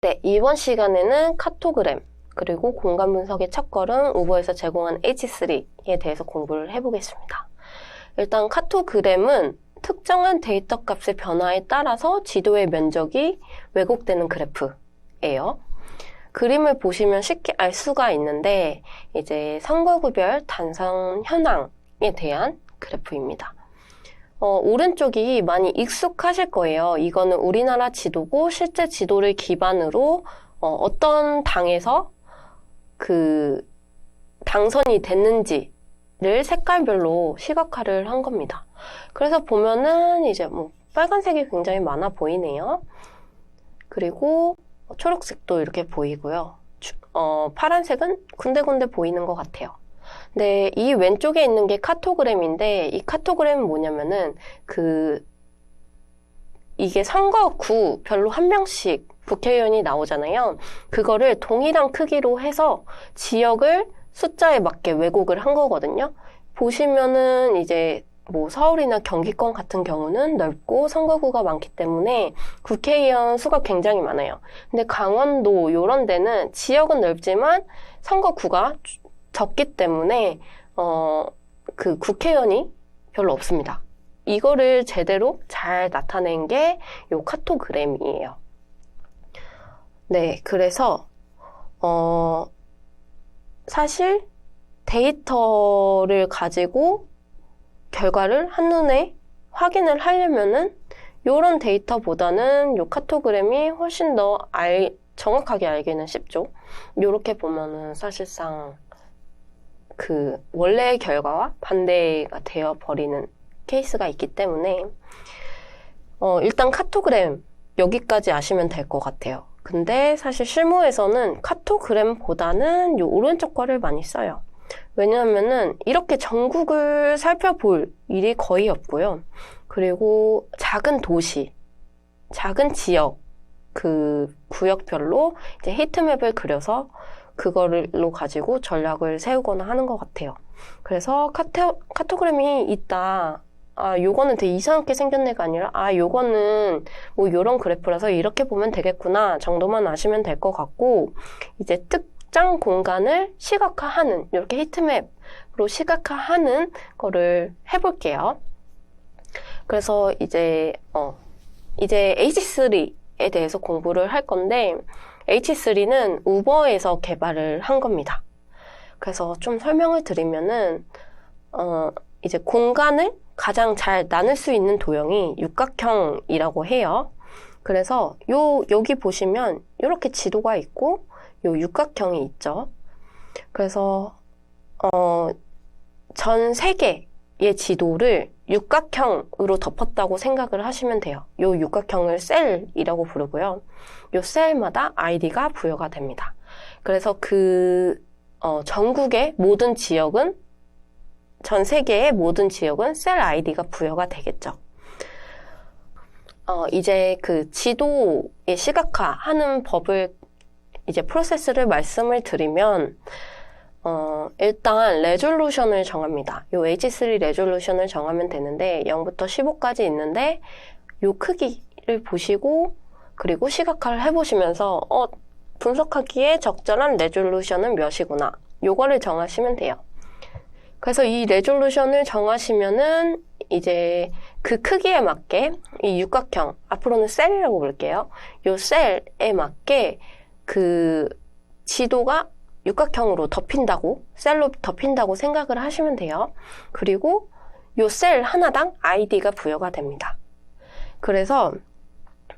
네, 이번 시간에는 카토그램, 그리고 공간 분석의 첫걸음 우버에서 제공한 H3에 대해서 공부를 해보겠습니다. 일단 카토그램은 특정한 데이터 값의 변화에 따라서 지도의 면적이 왜곡되는 그래프예요. 그림을 보시면 쉽게 알 수가 있는데 이제 선거구별 단선 현황에 대한 그래프입니다. 오른쪽이 많이 익숙하실 거예요. 이거는 우리나라 지도고 실제 지도를 기반으로 어떤 당에서 그 당선이 됐는지를 색깔별로 시각화를 한 겁니다. 그래서 보면은 이제 뭐 빨간색이 굉장히 많아 보이네요. 그리고 초록색도 이렇게 보이고요. 파란색은 군데군데 보이는 것 같아요. 네, 이 왼쪽에 있는 게 카토그램인데 이 카토그램은 뭐냐면은 이게 선거구별로 한 명씩 국회의원이 나오잖아요. 그거를 동일한 크기로 해서 지역을 숫자에 맞게 왜곡을 한 거거든요. 보시면은 이제 뭐 서울이나 경기권 같은 경우는 넓고 선거구가 많기 때문에 국회의원 수가 굉장히 많아요. 근데 강원도 이런 데는 지역은 넓지만 선거구가 적기 때문에 그 국회의원이 별로 없습니다. 이거를 제대로 잘 나타낸 게 요 카토그램이에요. 네, 그래서 사실 데이터를 가지고 결과를 한눈에 확인을 하려면은 요런 데이터보다는 요 카토그램이 훨씬 더 정확하게 알기는 쉽죠. 요렇게 보면은 사실상 그 원래의 결과와 반대가 되어버리는 케이스가 있기 때문에 일단 카토그램 여기까지 아시면 될 것 같아요. 근데 사실 실무에서는 카토그램보다는 이 오른쪽 거를 많이 써요. 왜냐하면은 이렇게 전국을 살펴볼 일이 거의 없고요. 그리고 작은 도시, 작은 지역, 그 구역별로 이제 히트맵을 그려서 그거로 가지고 전략을 세우거나 하는 것 같아요. 그래서 카토그램이 있다. 요거는 되게 이상하게 생겼네가 아니라, 요거는 뭐 요런 그래프라서 이렇게 보면 되겠구나 정도만 아시면 될 것 같고, 이제 특정 공간을 시각화하는, 이렇게 히트맵으로 시각화하는 거를 해볼게요. 그래서 이제 H3에 대해서 공부를 할 건데, H3는 우버에서 개발을 한 겁니다. 그래서 좀 설명을 드리면은, 이제 공간을 가장 잘 나눌 수 있는 도형이 육각형이라고 해요. 그래서 여기 보시면 이렇게 지도가 있고, 요 육각형이 있죠. 그래서, 전 세계의 지도를 육각형으로 덮었다고 생각을 하시면 돼요. 요 육각형을 셀이라고 부르고요. 요 셀마다 아이디가 부여가 됩니다. 그래서 전국의 모든 지역은, 전 세계의 모든 지역은 셀 아이디가 부여가 되겠죠. 이제 그 지도의 시각화하는 법을, 이제 프로세스를 말씀을 드리면, 일단 레졸루션을 정합니다. 요 H3 레졸루션을 정하면 되는데 0부터 15까지 있는데 요 크기를 보시고 그리고 시각화를 해보시면서 분석하기에 적절한 레졸루션은 몇이구나. 요거를 정하시면 돼요. 그래서 이 레졸루션을 정하시면은 이제 그 크기에 맞게 이 육각형, 앞으로는 셀이라고 부를게요. 요 셀에 맞게 그 지도가 육각형으로 셀로 덮인다고 생각을 하시면 돼요. 그리고 요 셀 하나당 아이디가 부여가 됩니다. 그래서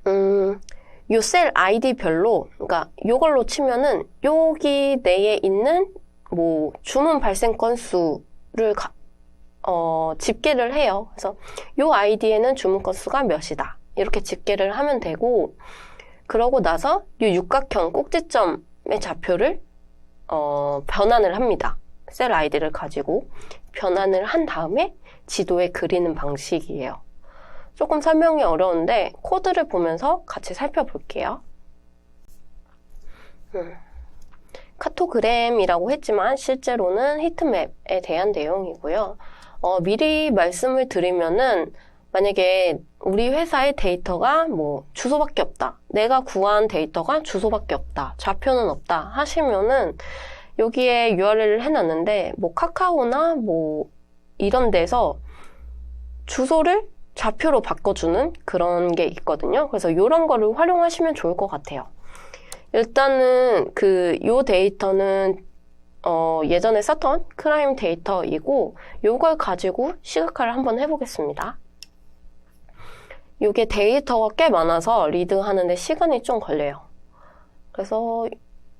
요 셀 아이디별로, 그러니까 요걸로 치면은 여기 내에 있는 뭐 주문 발생 건수를 집계를 해요. 그래서 요 아이디에는 주문 건수가 몇이다. 이렇게 집계를 하면 되고, 그러고 나서 요 육각형 꼭지점의 좌표를 변환을 합니다. 셀 아이디를 가지고 변환을 한 다음에 지도에 그리는 방식이에요. 조금 설명이 어려운데 코드를 보면서 같이 살펴볼게요. 카토그램이라고 했지만 실제로는 히트맵에 대한 내용이고요. 미리 말씀을 드리면은 만약에 우리 회사의 데이터가 뭐 주소밖에 없다. 내가 구한 데이터가 주소밖에 없다. 좌표는 없다. 하시면은 여기에 URL을 해놨는데 뭐 카카오나 뭐 이런 데서 주소를 좌표로 바꿔주는 그런 게 있거든요. 그래서 이런 거를 활용하시면 좋을 것 같아요. 일단은 요 데이터는 예전에 썼던 크라임 데이터이고 요걸 가지고 시각화를 한번 해보겠습니다. 요게 데이터가 꽤 많아서 리드하는데 시간이 좀 걸려요. 그래서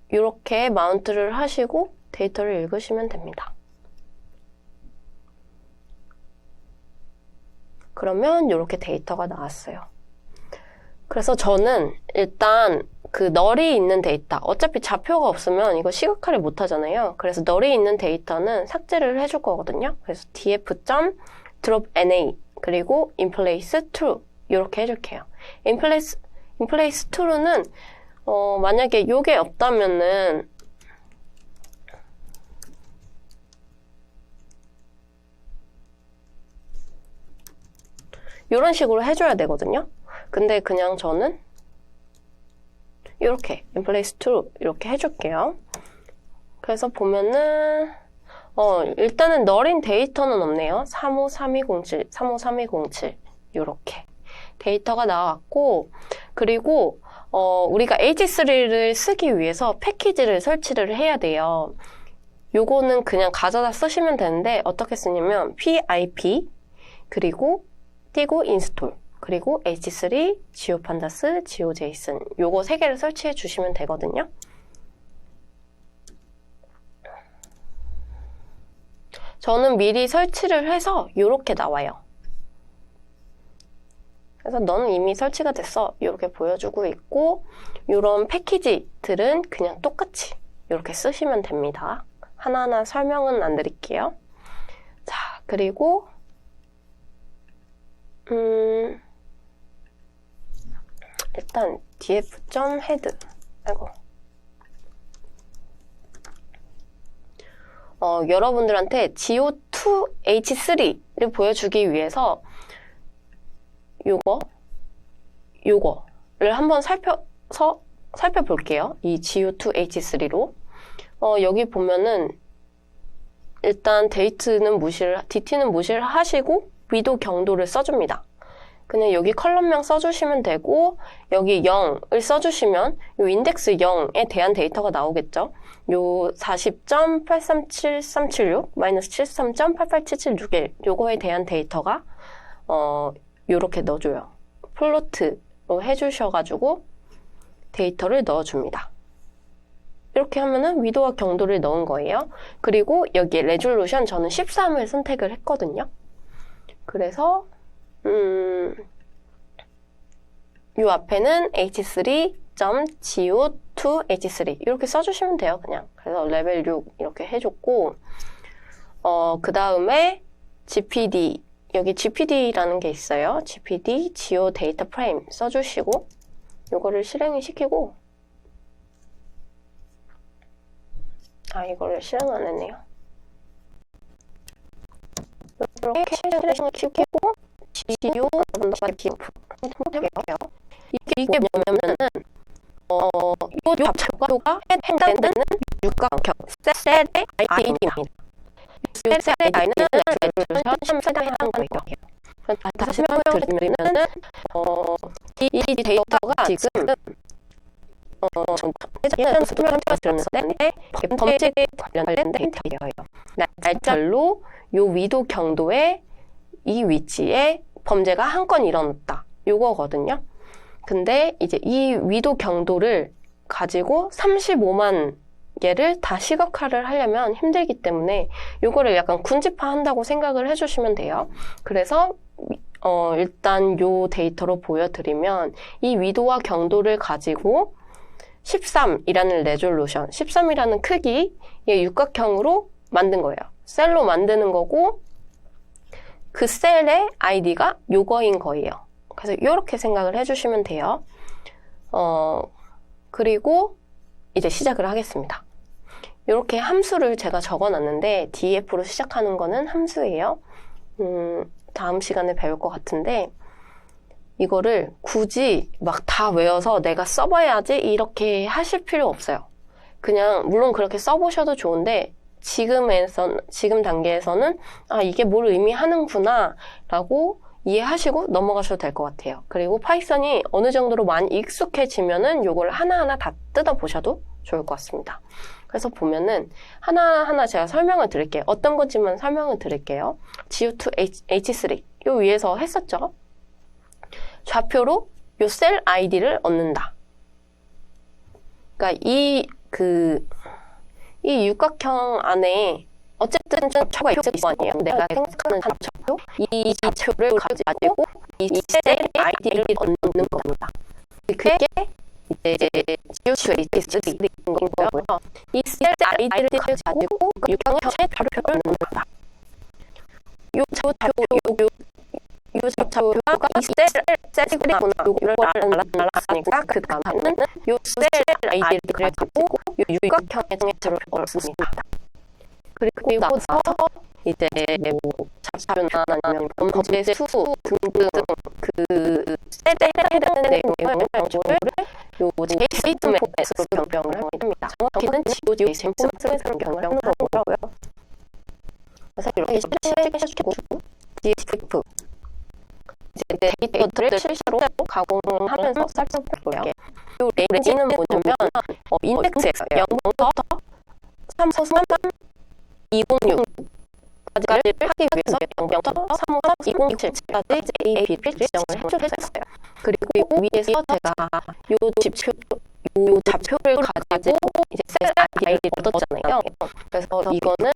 이렇게 마운트를 하시고 데이터를 읽으시면 됩니다. 그러면 이렇게 데이터가 나왔어요. 그래서 저는 일단 널이 있는 데이터, 어차피 좌표가 없으면 이거 시각화를 못 하잖아요. 그래서 널이 있는 데이터는 삭제를 해줄 거거든요. 그래서 df.dropNA 그리고 inplace true 이렇게 해줄게요. inplace true는 만약에 요게 없다면은 이런 식으로 해줘야 되거든요. 근데 그냥 저는 이렇게 inplace true 이렇게 해줄게요. 그래서 보면은 일단은 널인 데이터는 없네요. 353207, 353207 이렇게 데이터가 나왔고, 그리고 우리가 H3를 쓰기 위해서 패키지를 설치를 해야 돼요. 요거는 그냥 가져다 쓰시면 되는데 어떻게 쓰냐면 pip 그리고 띄고 install 그리고 h3 geopandas geojson 요거 3개를 설치해 주시면 되거든요. 저는 미리 설치를 해서 요렇게 나와요. 그래서 너는 이미 설치가 됐어 이렇게 보여주고 있고, 이런 패키지들은 그냥 똑같이 이렇게 쓰시면 됩니다. 하나하나 설명은 안 드릴게요. 자, 그리고 일단 df.head 여러분들한테 go2h3를 보여주기 위해서 요거를 한번 살펴볼게요. 이 go2h3로. 여기 보면은 일단 DT는 무시를 하시고 위도 경도를 써줍니다. 그냥 여기 컬럼명 써주시면 되고, 여기 0을 써주시면 요 인덱스 0에 대한 데이터가 나오겠죠. 요 40.837376 -73.88776 요거에 대한 데이터가 요렇게 넣어줘요. 플로트로 해주셔가지고 데이터를 넣어줍니다. 이렇게 하면은 위도와 경도를 넣은 거예요. 그리고 여기 레졸루션 저는 13을 선택을 했거든요. 그래서 요 앞에는 h3.go2h3 이렇게 써주시면 돼요. 그냥. 그래서 레벨 6 이렇게 해줬고, 그 다음에 gpd 여기 gpd라는 게 있어요. gpd geo data frame 써주시고 요거를 실행을 시키고, 이거를 실행 안 했네요. 이렇게 실행을 시키고 geo 해볼게요. 이게 뭐냐면은 요 좌표가 해당되는 육각형 셀의 아이디입니다. 이 셀의 아이는 레졸루션 13에 해당하는 거예요. 다시 설명을 드리면은 이 데이터가 지금 예전에 설명을 드렸는데 범죄에 관련된 데이터예요. 날짜별로 요 위도 경도의 이 위치에 범죄가 한 건 일어났다. 요거거든요. 근데 이제 이 위도 경도를 가지고 35만 개를 다 시각화를 하려면 힘들기 때문에 요거를 약간 군집화한다고 생각을 해주시면 돼요. 그래서 일단 요 데이터로 보여드리면 이 위도와 경도를 가지고 13이라는 레졸루션, 13이라는 크기의 육각형으로 만든 거예요. 셀로 만드는 거고 그 셀의 아이디가 요거인 거예요. 그래서 이렇게 생각을 해주시면 돼요. 그리고 이제 시작을 하겠습니다. 이렇게 함수를 제가 적어놨는데 df로 시작하는 거는 함수예요. 다음 시간에 배울 것 같은데 이거를 굳이 막 다 외워서 내가 써봐야지 이렇게 하실 필요 없어요. 그냥 물론 그렇게 써보셔도 좋은데 지금 단계에서는 이게 뭘 의미하는구나 라고 이해하시고 넘어가셔도 될 것 같아요. 그리고 파이썬이 어느 정도로 많이 익숙해지면은 요걸 하나하나 다 뜯어보셔도 좋을 것 같습니다. 그래서 보면은 하나하나 제가 설명을 드릴게요. 어떤 건지만 설명을 드릴게요. GU2H3 요 위에서 했었죠. 좌표로 요 셀 아이디를 얻는다. 그러니까 이 육각형 안에 어쨌든 좌표가 있을 거 아니에요. 내가 생각하는 좌표, 이 좌표를 가지고 이 셀 아이디를 얻는 겁니다. 그게 이제 GU2H3인 거고요. 이 셀 아이디를 가지고 육각형의 좌표를 얻는 거다. 요 좌표가 이 셀이구나. 요걸 알았으니까 그 다음에는 요 셀 아이디를 가지고 요 육각형의 좌표를 얻습니다. 그리고 나서 이제 뭐 좌표나 아니면 범죄 수 등등 그 셀에 해당되는 내용을 정보를 요 JSON에서 변경을 합니다. 정확히는 GeoJSON에서 변경을 하는 거고요. 그래서 이렇게 실시해주고 DSF 이제 데이터들을 실시로 가공하면서 살펴볼게요. 이 레인지는 뭐냐면 인덱스에서 0부터 353 206까지를 하기 위해서 0부터 353 207까지 A, B를 지정을 해줬어요. 그리고 위에서 제가 요 좌표를 가지고 이제 셀 아이디를 얻었잖아요. 그래서 이거는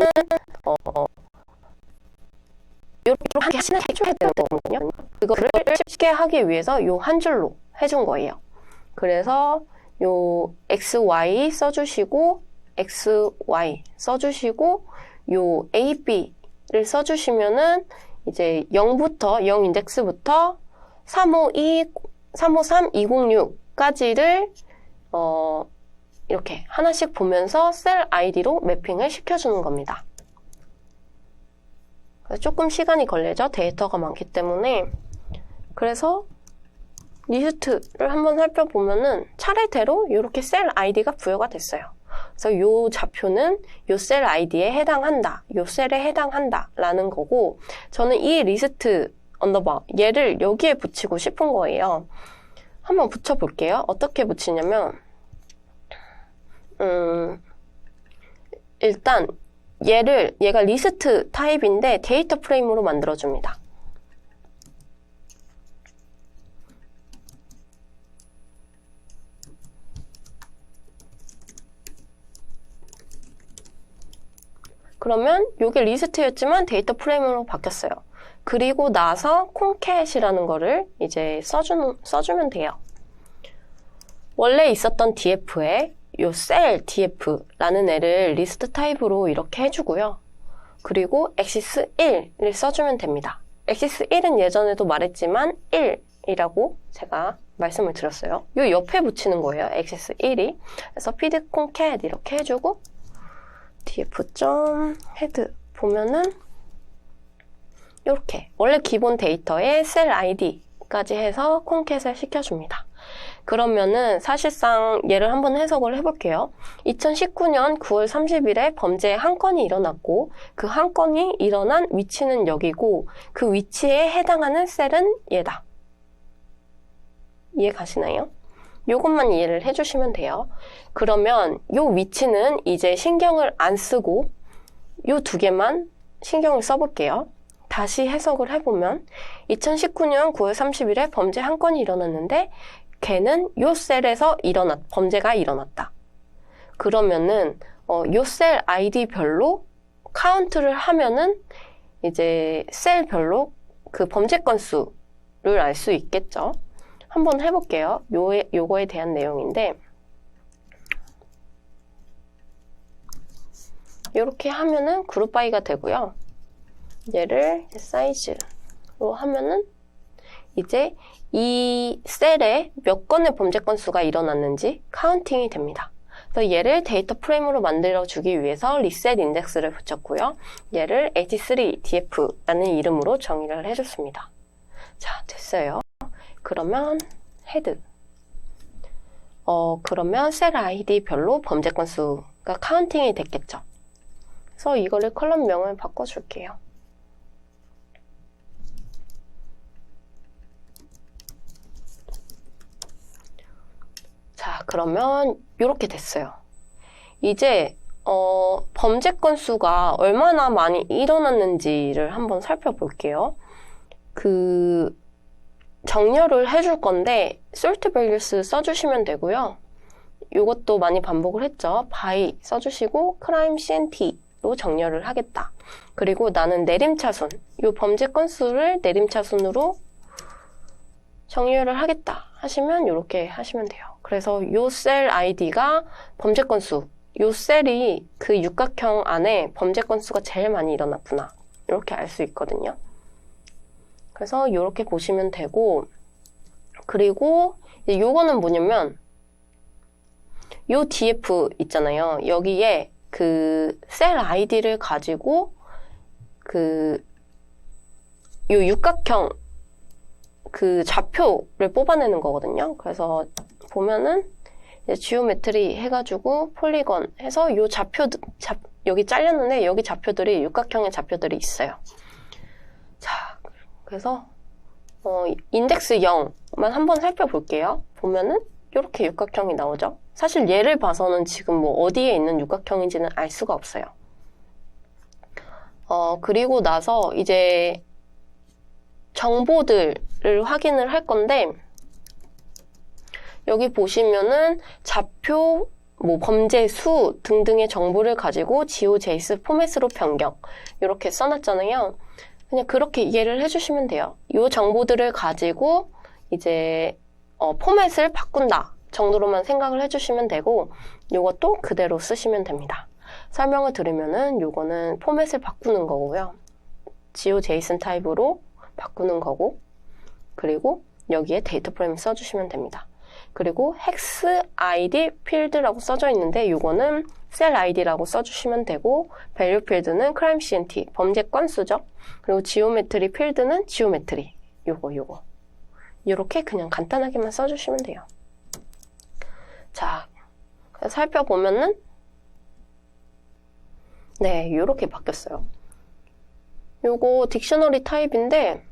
이렇게 해줘야 되는 거거든요. 그거를 쉽게 하기 위해서 요 한 줄로 해준 거예요. 그래서 요 XY 써주시고 요 AB를 써주시면은 이제 0 인덱스부터 353, 206까지를 이렇게 하나씩 보면서 셀 아이디로 매핑을 시켜주는 겁니다. 조금 시간이 걸리죠. 데이터가 많기 때문에. 그래서 리스트를 한번 살펴보면은 차례대로 이렇게 셀 아이디가 부여가 됐어요. 그래서 이 좌표는 이 셀 아이디에 해당한다. 이 셀에 해당한다. 라는 거고, 저는 이 리스트 언더바 얘를 여기에 붙이고 싶은 거예요. 한번 붙여볼게요. 어떻게 붙이냐면 일단 얘가 리스트 타입인데 데이터 프레임으로 만들어줍니다. 그러면 이게 리스트였지만 데이터 프레임으로 바뀌었어요. 그리고 나서 콩캣이라는 거를 이제 써주면 돼요. 원래 있었던 df에 요 셀 df라는 애를 리스트 타입으로 이렇게 해주고요. 그리고 axis 1을 써주면 됩니다. axis 1은 예전에도 말했지만 1이라고 제가 말씀을 드렸어요. 요 옆에 붙이는 거예요. axis 1이. 그래서 feed concat 이렇게 해주고 df.head 보면은 이렇게 원래 기본 데이터에 셀 id까지 해서 콩캣을 시켜줍니다. 그러면은 사실상 얘를 한번 해석을 해볼게요. 2019년 9월 30일에 범죄 한 건이 일어났고 그 한 건이 일어난 위치는 여기고 그 위치에 해당하는 셀은 얘다. 이해 가시나요? 요것만 이해를 해주시면 돼요. 그러면 요 위치는 이제 신경을 안 쓰고 요 두 개만 신경을 써볼게요. 다시 해석을 해보면 2019년 9월 30일에 범죄 한 건이 일어났는데 걔는 요 셀에서 범죄가 일어났다. 그러면은 요 셀 아이디별로 카운트를 하면은 이제 셀별로 그 범죄 건수를 알 수 있겠죠. 한번 해볼게요. 요거에 대한 내용인데 이렇게 하면은 그룹 바이가 되고요. 얘를 사이즈로 하면은 이제 이 셀에 몇 건의 범죄 건수가 일어났는지 카운팅이 됩니다. 그래서 얘를 데이터 프레임으로 만들어주기 위해서 리셋 인덱스를 붙였고요. 얘를 h3df라는 이름으로 정의를 해줬습니다. 자, 됐어요. 그러면 헤드. 그러면 셀 아이디별로 범죄 건수가 카운팅이 됐겠죠. 그래서 이거를 컬럼명을 바꿔줄게요. 자, 그러면 이렇게 됐어요. 이제 범죄 건수가 얼마나 많이 일어났는지를 한번 살펴볼게요. 정렬을 해줄 건데 sort values 써주시면 되고요. 이것도 많이 반복을 했죠. by 써주시고 crime CNT로 정렬을 하겠다. 그리고 나는 내림차순, 이 범죄 건수를 내림차순으로 정렬을 하겠다 하시면 이렇게 하시면 돼요. 그래서 이 셀 아이디가 범죄 건수, 이 셀이 그 육각형 안에 범죄 건수가 제일 많이 일어났구나 이렇게 알 수 있거든요. 그래서 이렇게 보시면 되고, 그리고 요거는 뭐냐면 요 df 있잖아요. 여기에 그 셀 아이디를 가지고 요 육각형 그 좌표를 뽑아내는 거거든요. 그래서 보면은 이제 지오메트리 해가지고 폴리건 해서 요 여기 잘렸는데 여기 좌표들이 육각형의 좌표들이 있어요. 자, 그래서 인덱스 0만 한번 살펴볼게요. 보면은 이렇게 육각형이 나오죠. 사실 얘를 봐서는 지금 뭐 어디에 있는 육각형인지는 알 수가 없어요. 그리고 나서 이제 정보들을 확인을 할 건데, 여기 보시면은 좌표, 뭐 범죄 수 등등의 정보를 가지고 GeoJSON 포맷으로 변경 이렇게 써놨잖아요. 그냥 그렇게 이해를 해주시면 돼요. 이 정보들을 가지고 이제 포맷을 바꾼다 정도로만 생각을 해주시면 되고, 이것도 그대로 쓰시면 됩니다. 설명을 드리면은 요거는 포맷을 바꾸는 거고요. GeoJSON 타입으로 바꾸는 거고, 그리고 여기에 데이터 프레임 써주시면 됩니다. 그리고 hex id 필드라고 써져 있는데 요거는 셀 id라고 써주시면 되고, value 필드는 crime CNT 범죄 건수죠. 그리고 지오메트리 필드는 지오메트리 요거 이렇게 그냥 간단하게만 써주시면 돼요. 자, 살펴보면은 네, 이렇게 바뀌었어요. 요거 딕셔너리 타입인데,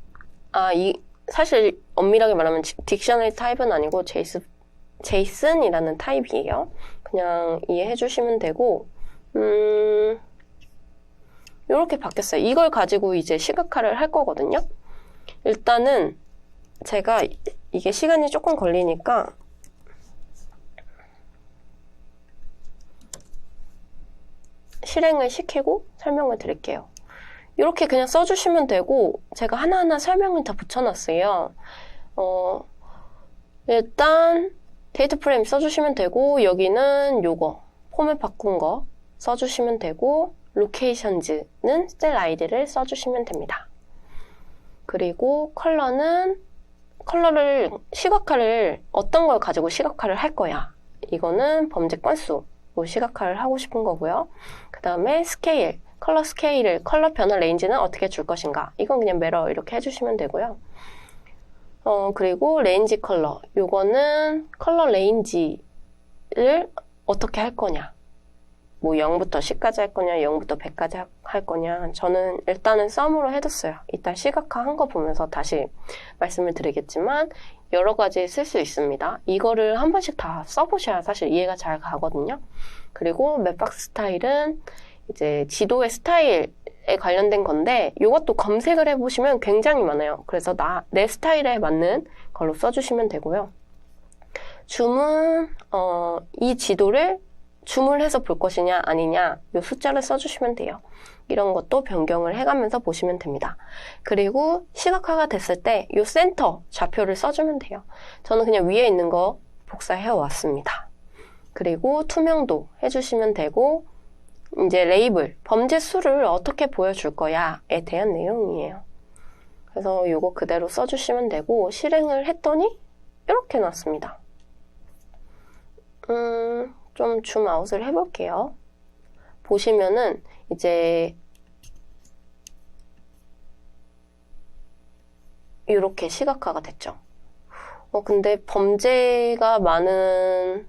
사실 엄밀하게 말하면 딕셔너리 타입은 아니고 제이슨이라는 타입이에요. 그냥 이해해 주시면 되고, 이렇게 바뀌었어요. 이걸 가지고 이제 시각화를 할 거거든요. 일단은 제가 이게 시간이 조금 걸리니까 실행을 시키고 설명을 드릴게요. 이렇게 그냥 써주시면 되고, 제가 하나하나 설명을 다 붙여놨어요. 일단 데이터 프레임 써주시면 되고, 여기는 요거 포맷 바꾼 거 써주시면 되고, 로케이션즈는 셀 아이디를 써주시면 됩니다. 그리고 컬러를 시각화를 어떤 걸 가지고 시각화를 할 거야. 이거는 범죄 건수 시각화를 하고 싶은 거고요. 그 다음에 스케일, 컬러 스케일을, 컬러 변화 레인지는 어떻게 줄 것인가. 이건 그냥 매러 이렇게 해주시면 되고요. 그리고 레인지 컬러. 요거는 컬러 레인지를 어떻게 할 거냐. 뭐 0부터 10까지 할 거냐, 0부터 100까지 할 거냐. 저는 일단은 썸으로 해뒀어요. 이따 시각화한 거 보면서 다시 말씀을 드리겠지만 여러 가지 쓸 수 있습니다. 이거를 한 번씩 다 써보셔야 사실 이해가 잘 가거든요. 그리고 맵박스 스타일은 이제 지도의 스타일에 관련된 건데, 이것도 검색을 해보시면 굉장히 많아요. 그래서 내 스타일에 맞는 걸로 써주시면 되고요. 줌은 이 지도를 줌을 해서 볼 것이냐 아니냐, 이 숫자를 써주시면 돼요. 이런 것도 변경을 해가면서 보시면 됩니다. 그리고 시각화가 됐을 때 이 센터 좌표를 써주면 돼요. 저는 그냥 위에 있는 거 복사해 왔습니다. 그리고 투명도 해주시면 되고, 이제 레이블, 범죄 수를 어떻게 보여줄 거야에 대한 내용이에요. 그래서 이거 그대로 써주시면 되고, 실행을 했더니 이렇게 나왔습니다. 좀 줌아웃을 해볼게요. 보시면은 이제 이렇게 시각화가 됐죠. 근데 범죄가 많은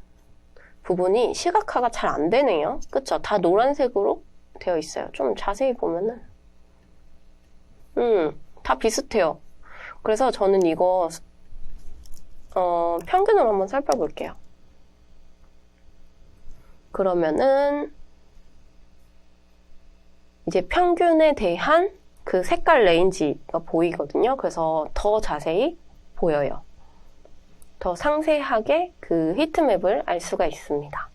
부분이 시각화가 잘 안 되네요. 그쵸? 다 노란색으로 되어 있어요. 좀 자세히 보면은. 다 비슷해요. 그래서 저는 이거, 평균으로 한번 살펴볼게요. 그러면은, 이제 평균에 대한 그 색깔 레인지가 보이거든요. 그래서 더 자세히 보여요. 더 상세하게 그 히트맵을 알 수가 있습니다.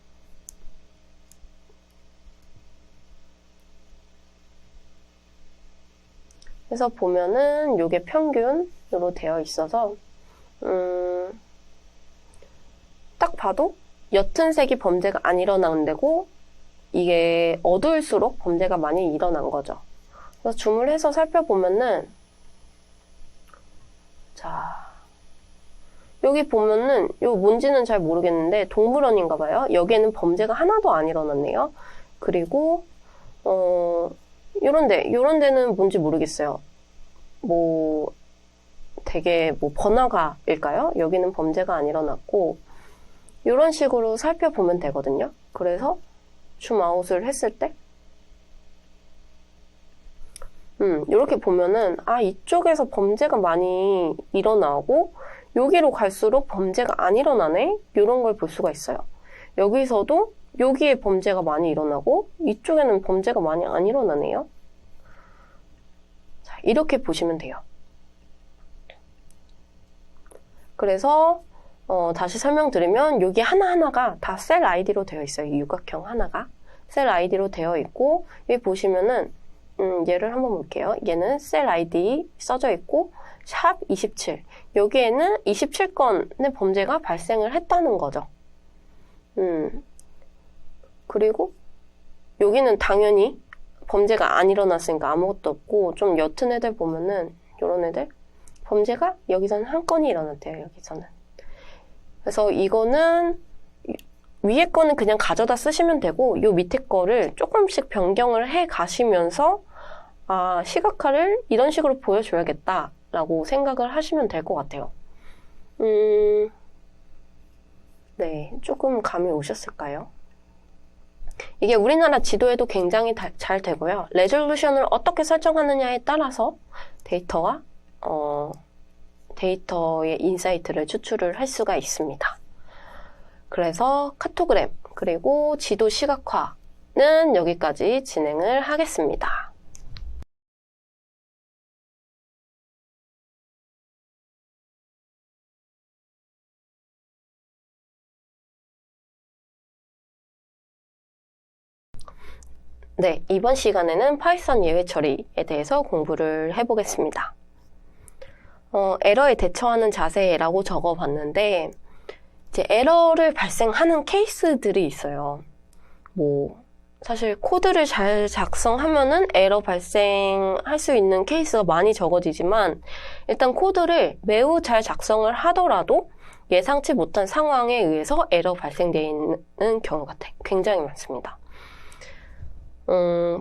그래서 보면은 이게 평균으로 되어 있어서 딱 봐도 옅은 색이 범죄가 안 일어나는 데고 이게 어두울수록 범죄가 많이 일어난 거죠. 그래서 줌을 해서 살펴보면은 자 여기 보면은 요 뭔지는 잘 모르겠는데 동물원인가 봐요. 여기에는 범죄가 하나도 안 일어났네요. 그리고 요런 데는 뭔지 모르겠어요. 뭐 되게 뭐 번화가일까요? 여기는 범죄가 안 일어났고 요런 식으로 살펴보면 되거든요. 그래서 줌아웃을 했을 때 이렇게 보면은 이쪽에서 범죄가 많이 일어나고 여기로 갈수록 범죄가 안 일어나네? 이런 걸 볼 수가 있어요. 여기서도 여기에 범죄가 많이 일어나고 이쪽에는 범죄가 많이 안 일어나네요. 자, 이렇게 보시면 돼요. 그래서 다시 설명드리면 여기 하나하나가 다 셀 아이디로 되어 있어요. 이 육각형 하나가 셀 아이디로 되어 있고 여기 보시면은 얘를 한번 볼게요. 얘는 셀 아이디 써져 있고 샵 27 여기에는 27건의 범죄가 발생을 했다는 거죠. 그리고 여기는 당연히 범죄가 안 일어났으니까 아무것도 없고 좀 옅은 애들 보면은 요런 애들 범죄가 여기서는 한 건이 일어났대요. 여기서는. 그래서 이거는 위에 거는 그냥 가져다 쓰시면 되고 요 밑에 거를 조금씩 변경을 해 가시면서 시각화를 이런 식으로 보여줘야겠다 라고 생각을 하시면 될 것 같아요. 네, 조금 감이 오셨을까요? 이게 우리나라 지도에도 굉장히 잘 되고요. 레졸루션을 어떻게 설정하느냐에 따라서 데이터의 인사이트를 추출을 할 수가 있습니다. 그래서 카토그램 그리고 지도 시각화는 여기까지 진행을 하겠습니다. 네, 이번 시간에는 파이썬 예외 처리에 대해서 공부를 해보겠습니다. 에러에 대처하는 자세라고 적어봤는데 이제 에러를 발생하는 케이스들이 있어요. 사실 코드를 잘 작성하면은 에러 발생할 수 있는 케이스가 많이 적어지지만 일단 코드를 매우 잘 작성을 하더라도 예상치 못한 상황에 의해서 에러 발생되는 경우가 굉장히 많습니다.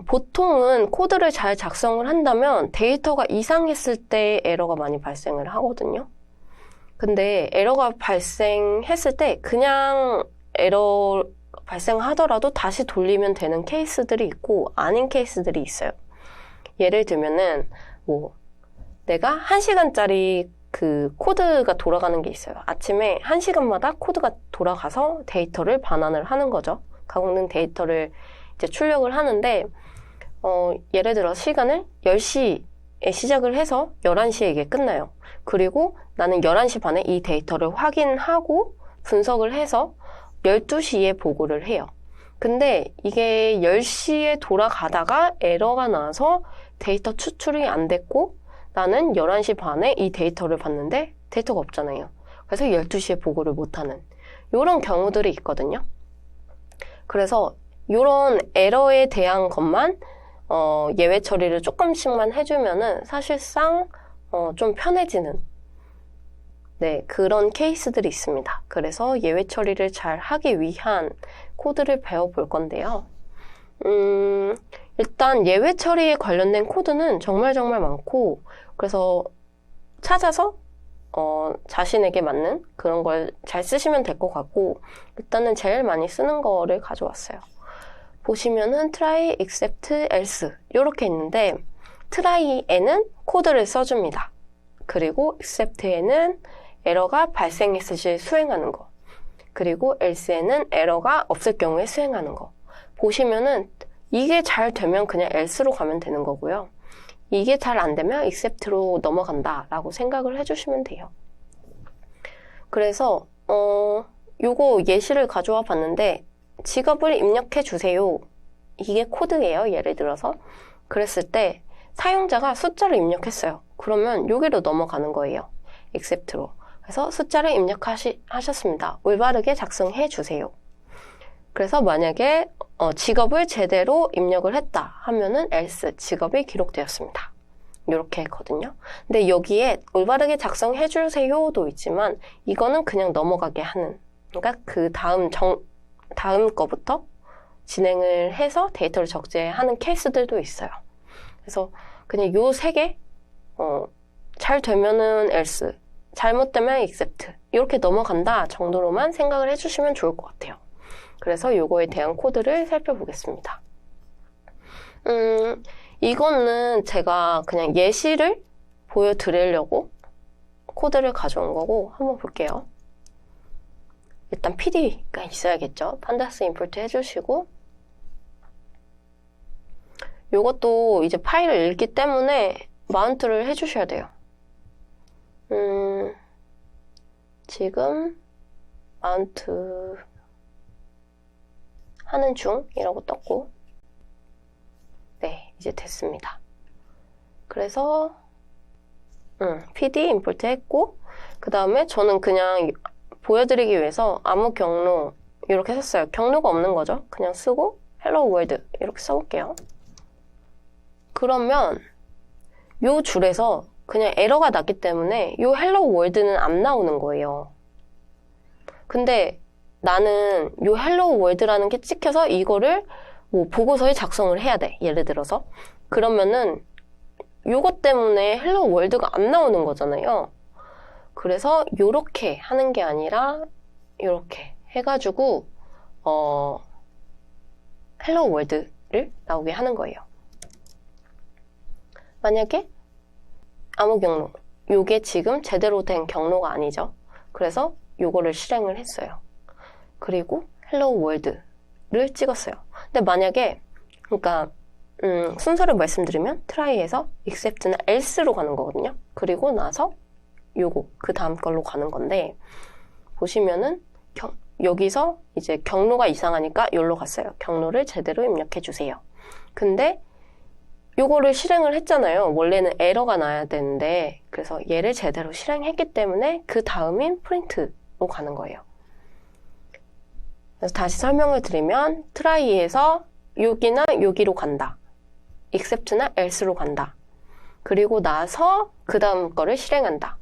보통은 코드를 잘 작성을 한다면 데이터가 이상했을 때 에러가 많이 발생을 하거든요. 근데 에러가 발생했을 때 그냥 에러 발생하더라도 다시 돌리면 되는 케이스들이 있고 아닌 케이스들이 있어요. 예를 들면은 내가 1시간짜리 그 코드가 돌아가는 게 있어요. 아침에 1시간마다 코드가 돌아가서 데이터를 반환을 하는 거죠. 가공된 데이터를 이제 출력을 하는데 예를 들어 시간을 10시에 시작을 해서 11시에 이게 끝나요. 그리고 나는 11시 반에 이 데이터를 확인하고 분석을 해서 12시에 보고를 해요. 근데 이게 10시에 돌아가다가 에러가 나서 데이터 추출이 안 됐고 나는 11시 반에 이 데이터를 봤는데 데이터가 없잖아요. 그래서 12시에 보고를 못하는 이런 경우들이 있거든요. 그래서 이런 에러에 대한 것만 예외 처리를 조금씩만 해주면은 사실상 좀 편해지는 그런 케이스들이 있습니다. 그래서 예외 처리를 잘 하기 위한 코드를 배워볼 건데요. 일단 예외 처리에 관련된 코드는 정말 많고 그래서 찾아서 자신에게 맞는 그런 걸 잘 쓰시면 될 것 같고, 일단은 제일 많이 쓰는 거를 가져왔어요. 보시면은 try, except, else 이렇게 있는데, try에는 코드를 써줍니다. 그리고 except에는 에러가 발생했을 시 수행하는 거. 그리고 else에는 에러가 없을 경우에 수행하는 거. 보시면은 이게 잘 되면 그냥 else로 가면 되는 거고요. 이게 잘 안 되면 except로 넘어간다 라고 생각을 해주시면 돼요. 그래서 요거 예시를 가져와 봤는데, 직업을 입력해 주세요. 이게 코드예요. 예를 들어서 그랬을 때 사용자가 숫자를 입력했어요. 그러면 여기로 넘어가는 거예요. except로. 그래서 숫자를 입력하셨습니다. 올바르게 작성해 주세요. 그래서 만약에 직업을 제대로 입력을 했다 하면은 else, 직업이 기록되었습니다. 이렇게 했거든요. 근데 여기에 올바르게 작성해 주세요도 있지만 이거는 그냥 넘어가게 하는, 그러니까 그 다음 거부터 진행을 해서 데이터를 적재하는 케이스들도 있어요. 그래서 그냥 요 세 개, 잘 되면은 else, 잘못되면 except 이렇게 넘어간다 정도로만 생각을 해주시면 좋을 것 같아요. 그래서 요거에 대한 코드를 살펴보겠습니다. 이거는 제가 그냥 예시를 보여드리려고 코드를 가져온 거고, 한번 볼게요. 일단 PD가 있어야겠죠. 판다스 임포트 해주시고, 요것도 이제 파일을 읽기 때문에 마운트를 해주셔야 돼요. 지금 마운트 하는 중이라고 떴고, 네, 이제 됐습니다. 그래서 PD 임포트 했고, 그 다음에 저는 그냥 보여드리기 위해서 아무 경로 이렇게 썼어요. 경로가 없는 거죠. 그냥 쓰고 hello world 이렇게 써볼게요. 그러면 요 줄에서 그냥 에러가 났기 때문에 요 hello world는 안 나오는 거예요. 근데 나는 요 hello world라는 게 찍혀서 이거를 뭐 보고서에 작성을 해야 돼. 예를 들어서. 그러면은 요것 때문에 hello world가 안 나오는 거잖아요. 그래서 요렇게 하는 게 아니라 요렇게 해가지고 hello world를 나오게 하는 거예요. 만약에 아무 경로, 요게 지금 제대로 된 경로가 아니죠. 그래서 요거를 실행을 했어요. 그리고 hello world를 찍었어요. 근데 만약에, 그러니까 순서를 말씀드리면 try에서 except나 else로 가는 거거든요. 그리고 나서 요거 그 다음 걸로 가는 건데, 보시면은 여기서 이제 경로가 이상하니까 여기로 갔어요. 경로를 제대로 입력해 주세요. 근데 요거를 실행을 했잖아요. 원래는 에러가 나야 되는데, 그래서 얘를 제대로 실행했기 때문에 그 다음인 프린트로 가는 거예요. 그래서 다시 설명을 드리면 try에서 여기나 여기로 간다. except나 else로 간다. 그리고 나서 그 다음 거를 실행한다.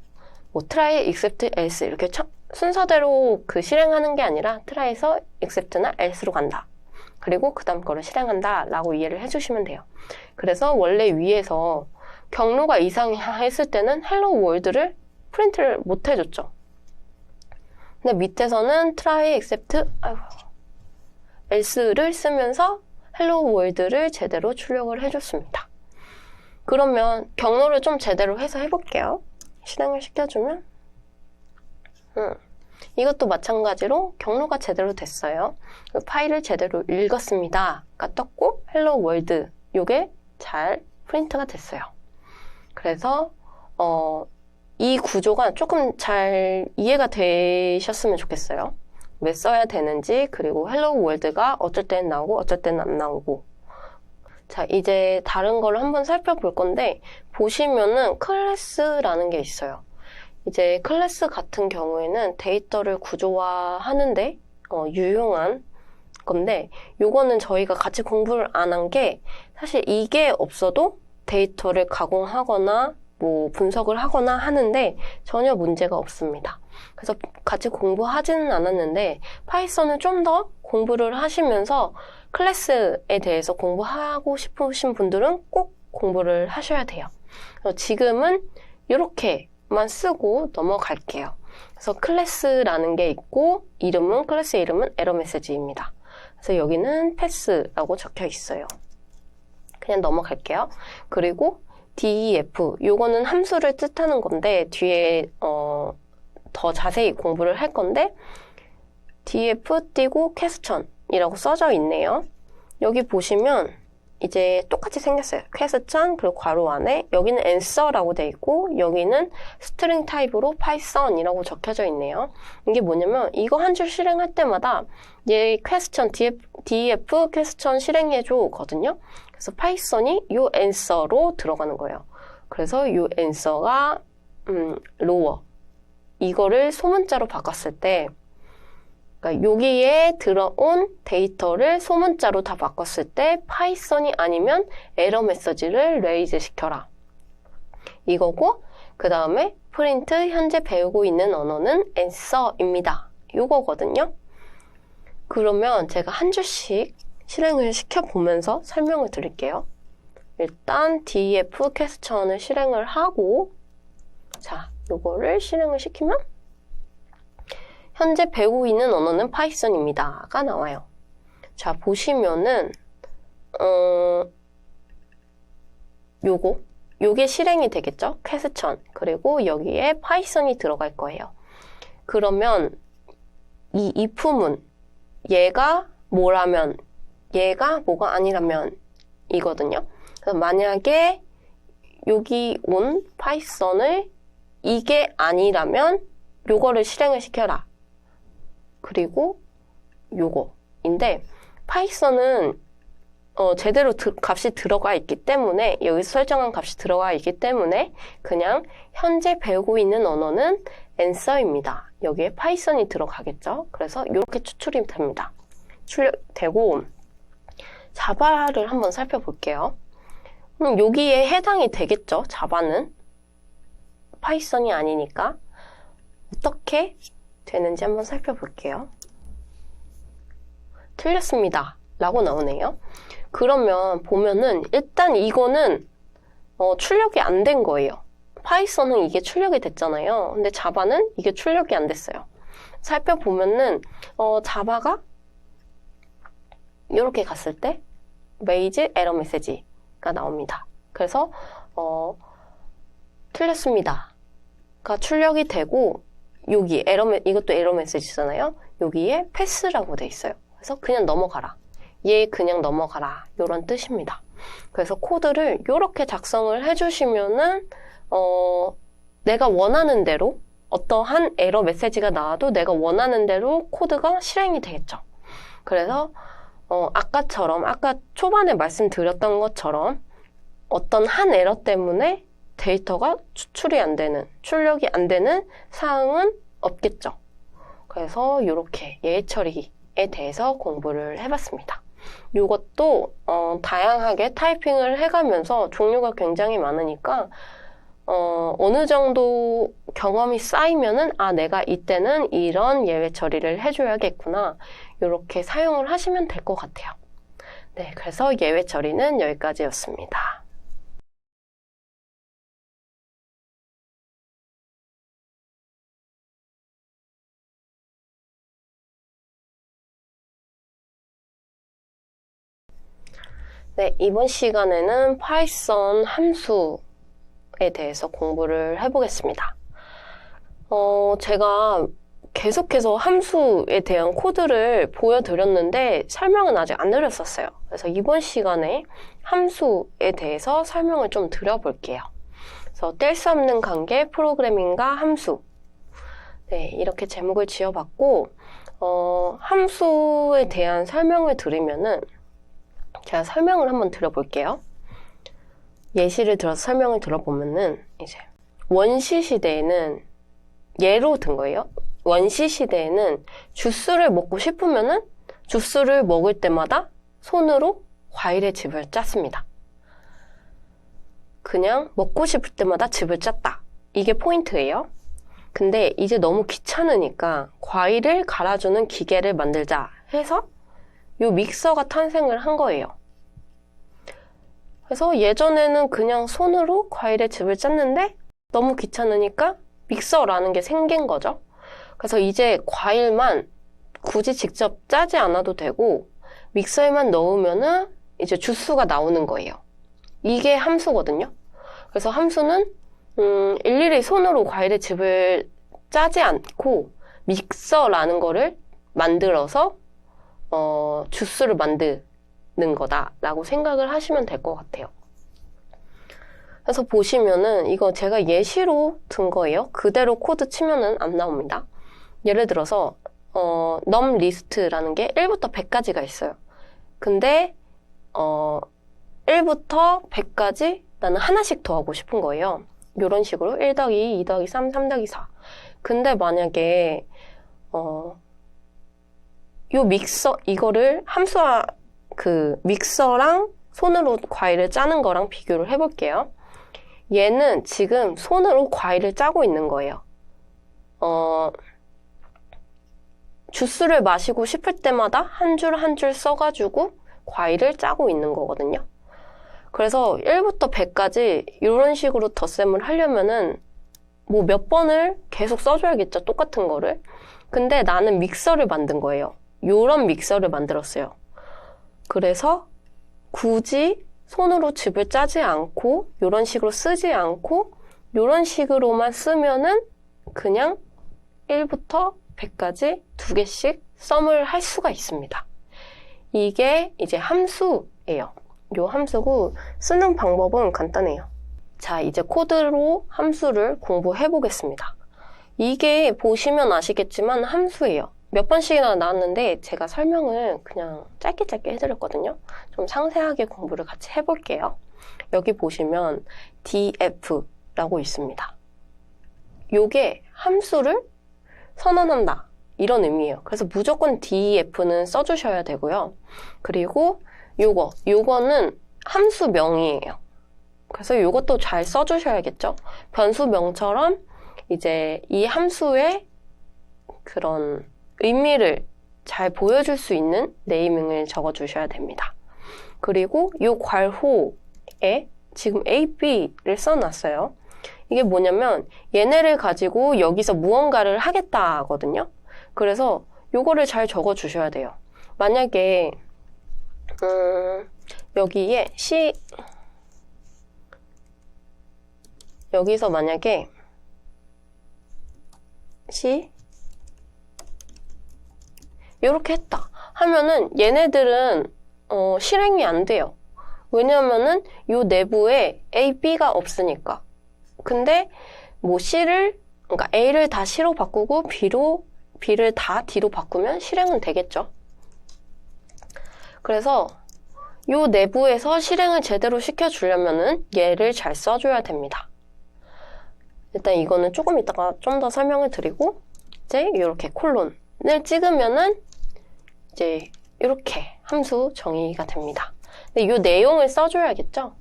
뭐 try, except, else 이렇게 순서대로 그 실행하는 게 아니라 try에서 except나 else로 간다. 그리고 그 다음 거를 실행한다 라고 이해를 해주시면 돼요. 그래서 원래 위에서 경로가 이상했을 때는 hello world를 프린트를 못 해줬죠. 근데 밑에서는 try, except, else를 쓰면서 hello world를 제대로 출력을 해줬습니다. 그러면 경로를 좀 제대로 해서 해볼게요. 실행을 시켜주면 이것도 마찬가지로 경로가 제대로 됐어요. 파일을 제대로 읽었습니다가 떴고 hello world 요게 잘 프린트가 됐어요. 그래서 이 구조가 조금 잘 이해가 되셨으면 좋겠어요. 왜 써야 되는지, 그리고 hello world가 어쩔 때는 나오고 어쩔 때는 안 나오고. 자, 이제 다른 걸 한번 살펴볼 건데, 보시면은 클래스라는 게 있어요. 이제 클래스 같은 경우에는 데이터를 구조화하는데 유용한 건데, 요거는 저희가 같이 공부를 안 한 게, 사실 이게 없어도 데이터를 가공하거나 뭐 분석을 하거나 하는데 전혀 문제가 없습니다. 그래서 같이 공부하지는 않았는데 파이썬을 좀 더 공부를 하시면서 클래스에 대해서 공부하고 싶으신 분들은 꼭 공부를 하셔야 돼요. 지금은 이렇게 만 쓰고 넘어갈게요. 그래서 클래스라는 게 있고 클래스의 이름은 에러 메시지입니다. 그래서 여기는 패스라고 적혀 있어요. 그냥 넘어갈게요. 그리고 def, 요거는 함수를 뜻하는 건데 뒤에 더 자세히 공부를 할 건데 def 띄고 퀘스천이라고 써져 있네요. 여기 보시면 이제 똑같이 생겼어요. 퀘스천 그리고 괄호 안에 여기는 answer라고 돼 있고 여기는 스트링 타입으로 python이라고 적혀져 있네요. 이게 뭐냐면 이거 한 줄 실행할 때마다 얘 퀘스천 def 퀘스천 실행해줘 거든요. 그래서 파이썬이 요 answer로 들어가는 거예요. 그래서 요 answer가 lower 이거를 소문자로 바꿨을 때 그러니까 여기에 들어온 데이터를 소문자로 다 바꿨을 때 파이썬이 아니면 에러 메시지를 레이즈 시켜라. 이거고 그 다음에 프린트 현재 배우고 있는 언어는 answer입니다. 이거거든요. 그러면 제가 한 줄씩 실행을 시켜보면서 설명을 드릴게요. 일단 def 퀘스천을 실행을 하고 자, 요거를 실행을 시키면 현재 배우고 있는 언어는 파이썬입니다. 가 나와요. 자, 보시면은 요게 실행이 되겠죠? 퀘스천. 그리고 여기에 파이썬이 들어갈 거예요. 그러면 이 if문 얘가 뭐라면 얘가 뭐가 아니라면 이거든요. 그래서 만약에 여기 온 파이썬을 이게 아니라면 요거를 실행을 시켜라. 그리고 요거인데 파이썬은 제대로 값이 들어가 있기 때문에 여기서 설정한 값이 들어가 있기 때문에 그냥 현재 배우고 있는 언어는 answer입니다. 여기에 파이썬이 들어가겠죠. 그래서 이렇게 추출이 됩니다. 출력되고 자바를 한번 살펴볼게요. 그럼 여기에 해당이 되겠죠. 자바는 파이썬이 아니니까 어떻게 되는지 한번 살펴볼게요. 틀렸습니다. 라고 나오네요. 그러면 보면은 일단 이거는 출력이 안 된 거예요. 파이썬은 이게 출력이 됐잖아요. 근데 자바는 이게 출력이 안 됐어요. 살펴보면은 자바가 이렇게 갔을 때 raise error message가 나옵니다. 그래서 틀렸습니다가 출력이 되고 여기 이것도 에러 메시지잖아요. 여기에 패스라고 돼 있어요. 그래서 그냥 넘어가라. 얘 그냥 넘어가라. 이런 뜻입니다. 그래서 코드를 이렇게 작성을 해주시면은 내가 원하는 대로 어떠한 에러 메시지가 나와도 내가 원하는 대로 코드가 실행이 되겠죠. 그래서 아까처럼 아까 초반에 말씀드렸던 것처럼 어떤 한 에러 때문에 데이터가 출력이 안 되는 사항은 없겠죠. 그래서 이렇게 예외 처리에 대해서 공부를 해봤습니다. 이것도 다양하게 타이핑을 해가면서 종류가 굉장히 많으니까 어느 정도 경험이 쌓이면은 내가 이때는 이런 예외 처리를 해줘야겠구나 이렇게 사용을 하시면 될 것 같아요. 네, 그래서 예외 처리는 여기까지였습니다. 네, 이번 시간에는 파이썬 함수에 대해서 공부를 해보겠습니다. 제가 계속해서 함수에 대한 코드를 보여드렸는데 설명은 아직 안 드렸었어요. 그래서 이번 시간에 함수에 대해서 설명을 좀 드려볼게요. 그래서 뗄 수 없는 관계 프로그래밍과 함수. 네, 이렇게 제목을 지어봤고, 함수에 대한 설명을 드리면은 제가 설명을 한번 드려볼게요. 예시를 들어서 설명을 들어보면은 이제 원시 시대에는 예로 든 거예요. 원시 시대에는 주스를 먹고 싶으면은 주스를 먹을 때마다 손으로 과일의 즙을 짰습니다. 그냥 먹고 싶을 때마다 즙을 짰다. 이게 포인트예요. 근데 이제 너무 귀찮으니까 과일을 갈아주는 기계를 만들자 해서 이 믹서가 탄생을 한 거예요. 그래서 예전에는 그냥 손으로 과일의 즙을 짰는데 너무 귀찮으니까 믹서라는 게 생긴 거죠. 그래서 이제 과일만 굳이 직접 짜지 않아도 되고 믹서에만 넣으면은 이제 주스가 나오는 거예요. 이게 함수거든요. 그래서 함수는 일일이 손으로 과일의 즙을 짜지 않고 믹서라는 거를 만들어서 주스를 만드는 거다라고 생각을 하시면 될 것 같아요. 그래서 보시면은 이거 제가 예시로 든 거예요. 그대로 코드 치면은 안 나옵니다. 예를 들어서 num list라는 게 1부터 100까지가 있어요. 근데 1부터 100까지 나는 하나씩 더하고 싶은 거예요. 이런 식으로 1 더하기 2, 2 더하기 3, 3 더하기 4. 근데 만약에 요 믹서 이거를 함수와 그 믹서랑 손으로 과일을 짜는 거랑 비교를 해볼게요. 얘는 지금 손으로 과일을 짜고 있는 거예요. 주스를 마시고 싶을 때마다 한 줄 한 줄 써가지고 과일을 짜고 있는 거거든요. 그래서 1부터 100까지 이런 식으로 덧셈을 하려면은 뭐 몇 번을 계속 써줘야겠죠. 똑같은 거를. 근데 나는 믹서를 만든 거예요. 요런 믹서를 만들었어요. 그래서 굳이 손으로 즙을 짜지 않고 요런 식으로 쓰지 않고 요런 식으로만 쓰면은 그냥 1부터 100까지 2개씩 썸을 할 수가 있습니다. 이게 이제 함수예요. 요 함수고 쓰는 방법은 간단해요. 자, 이제 코드로 함수를 공부해 보겠습니다. 이게 보시면 아시겠지만 함수예요. 몇 번씩이나 나왔는데 제가 설명을 그냥 짧게 해드렸거든요. 좀 상세하게 공부를 같이 해볼게요. 여기 보시면 df라고 있습니다. 요게 함수를 선언한다 이런 의미예요. 그래서 무조건 df는 써주셔야 되고요. 그리고 요거는 함수명이에요. 그래서 요것도 잘 써주셔야겠죠. 변수명처럼 이제 이 함수의 그런 의미를 잘 보여줄 수 있는 네이밍을 적어주셔야 됩니다. 그리고 요 괄호에 지금 A, B를 써놨어요. 이게 뭐냐면 얘네를 가지고 여기서 무언가를 하겠다거든요. 그래서 요거를 잘 적어주셔야 돼요. 만약에 여기에 여기서 만약에 이렇게 했다 하면은 얘네들은 실행이 안 돼요. 왜냐면은 요 내부에 A, B가 없으니까. 근데 뭐 그러니까 A를 다 C로 바꾸고 B를 다 D로 바꾸면 실행은 되겠죠. 그래서 요 내부에서 실행을 제대로 시켜주려면은 얘를 잘 써줘야 됩니다. 일단 이거는 조금 이따가 좀 더 설명을 드리고 이제 이렇게 콜론을 찍으면은 이제 이렇게 함수 정의가 됩니다. 근데 이 내용을 써줘야겠죠?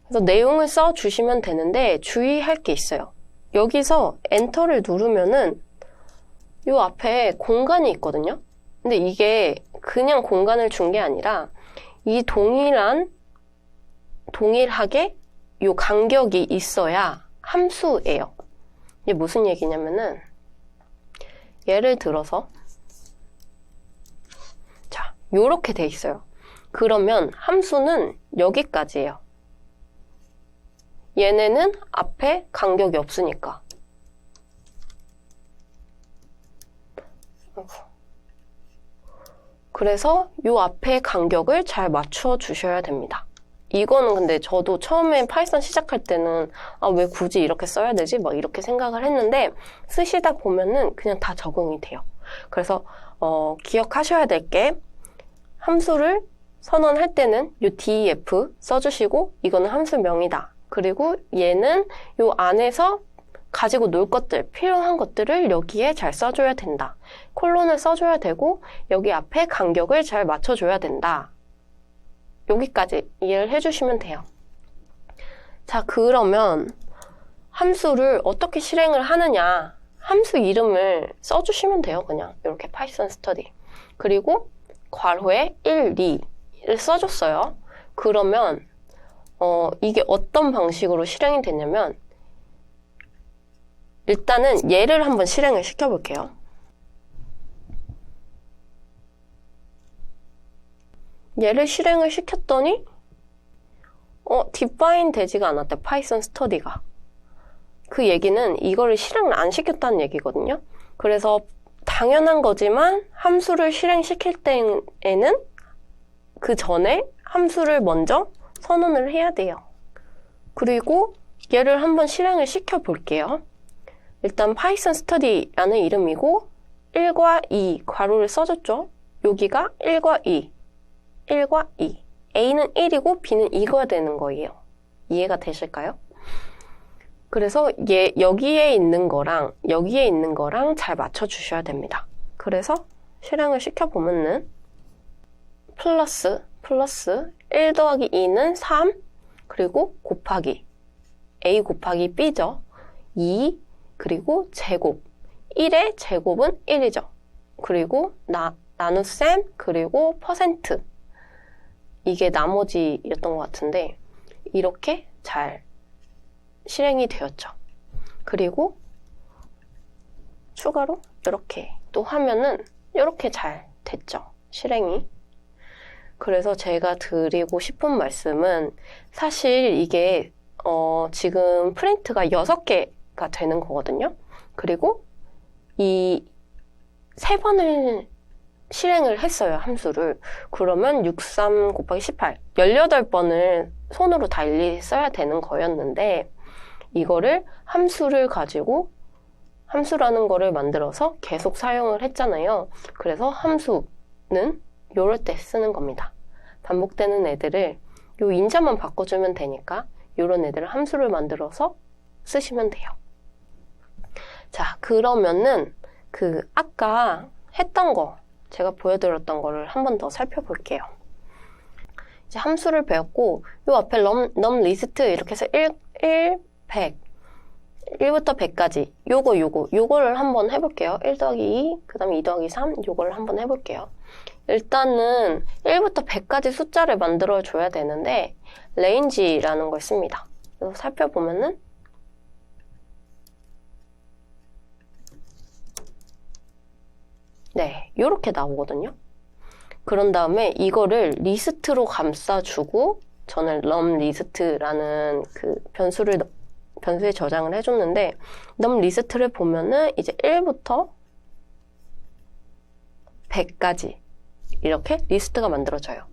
그래서 내용을 써주시면 되는데 주의할 게 있어요. 여기서 엔터를 누르면은 이 앞에 공간이 있거든요. 근데 이게 그냥 공간을 준 게 아니라 이 동일하게 이 간격이 있어야 함수예요. 이게 무슨 얘기냐면은 예를 들어서 자, 요렇게 돼 있어요. 그러면 함수는 여기까지예요. 얘네는 앞에 간격이 없으니까. 그래서 요 앞에 간격을 잘 맞춰 주셔야 됩니다. 이거는 근데 저도 처음에 파이썬 시작할 때는 왜 굳이 이렇게 써야 되지? 막 이렇게 생각을 했는데 쓰시다 보면은 그냥 다 적응이 돼요. 그래서 기억하셔야 될 게 함수를 선언할 때는 요 def 써주시고 이거는 함수명이다. 그리고 얘는 요 안에서 가지고 놀 것들, 필요한 것들을 여기에 잘 써줘야 된다. 콜론을 써줘야 되고 여기 앞에 간격을 잘 맞춰줘야 된다. 여기까지 이해를 해주시면 돼요. 자, 그러면 함수를 어떻게 실행을 하느냐. 함수 이름을 써주시면 돼요. 그냥 이렇게 파이썬 스터디. 그리고 괄호에 1, 2를 써줬어요. 그러면 이게 어떤 방식으로 실행이 됐냐면 일단은 얘를 한번 실행을 시켜볼게요. 얘를 실행을 시켰더니 define 되지가 않았대. 파이썬 스터디가. 그 얘기는 이거를 실행을 안 시켰다는 얘기거든요. 그래서 당연한 거지만 함수를 실행시킬 때에는 그 전에 함수를 먼저 선언을 해야 돼요. 그리고 얘를 한번 실행을 시켜 볼게요. 일단 파이썬 스터디라는 이름이고 1과 2 괄호를 써줬죠. 여기가 1과 2, 1과 2. A는 1이고 B는 2가 되는 거예요. 이해가 되실까요? 그래서 여기에 있는 거랑 여기에 있는 거랑 잘 맞춰주셔야 됩니다. 그래서 실행을 시켜보면은 플러스 1 더하기 2는 3 그리고 곱하기 A 곱하기 B죠. 2 그리고 제곱 1의 제곱은 1이죠. 그리고 나눗셈 그리고 퍼센트 이게 나머지였던 것 같은데 이렇게 잘 실행이 되었죠. 그리고 추가로 이렇게 또 하면은 이렇게 잘 됐죠. 실행이. 그래서 제가 드리고 싶은 말씀은 사실 이게 지금 프린트가 6개가 되는 거거든요. 그리고 이 3번을 실행을 했어요, 함수를. 그러면 63 곱하기 18, 18번을 손으로 다 일일이 써야 되는 거였는데 이거를 함수를 가지고 함수라는 거를 만들어서 계속 사용을 했잖아요. 그래서 함수는 요럴 때 쓰는 겁니다. 반복되는 애들을 요 인자만 바꿔주면 되니까 요런 애들을 함수를 만들어서 쓰시면 돼요. 자, 그러면은 그 아까 했던 거 제가 보여드렸던 거를 한 번 더 살펴볼게요. 이제 함수를 배웠고 요 앞에 num list 이렇게 해서 1, 100 1부터 100까지 요거를 한번 해볼게요. 1 더하기 2, 그 다음에 2 더하기 3 요거를 한번 해볼게요. 일단은 1부터 100까지 숫자를 만들어줘야 되는데 range라는 걸 씁니다. 그래서 살펴보면은 네, 요렇게 나오거든요. 그런 다음에 이거를 리스트로 감싸주고 저는 num list라는 그 변수에 저장을 해줬는데 num list를 보면은 이제 1부터 100까지 이렇게 리스트가 만들어져요.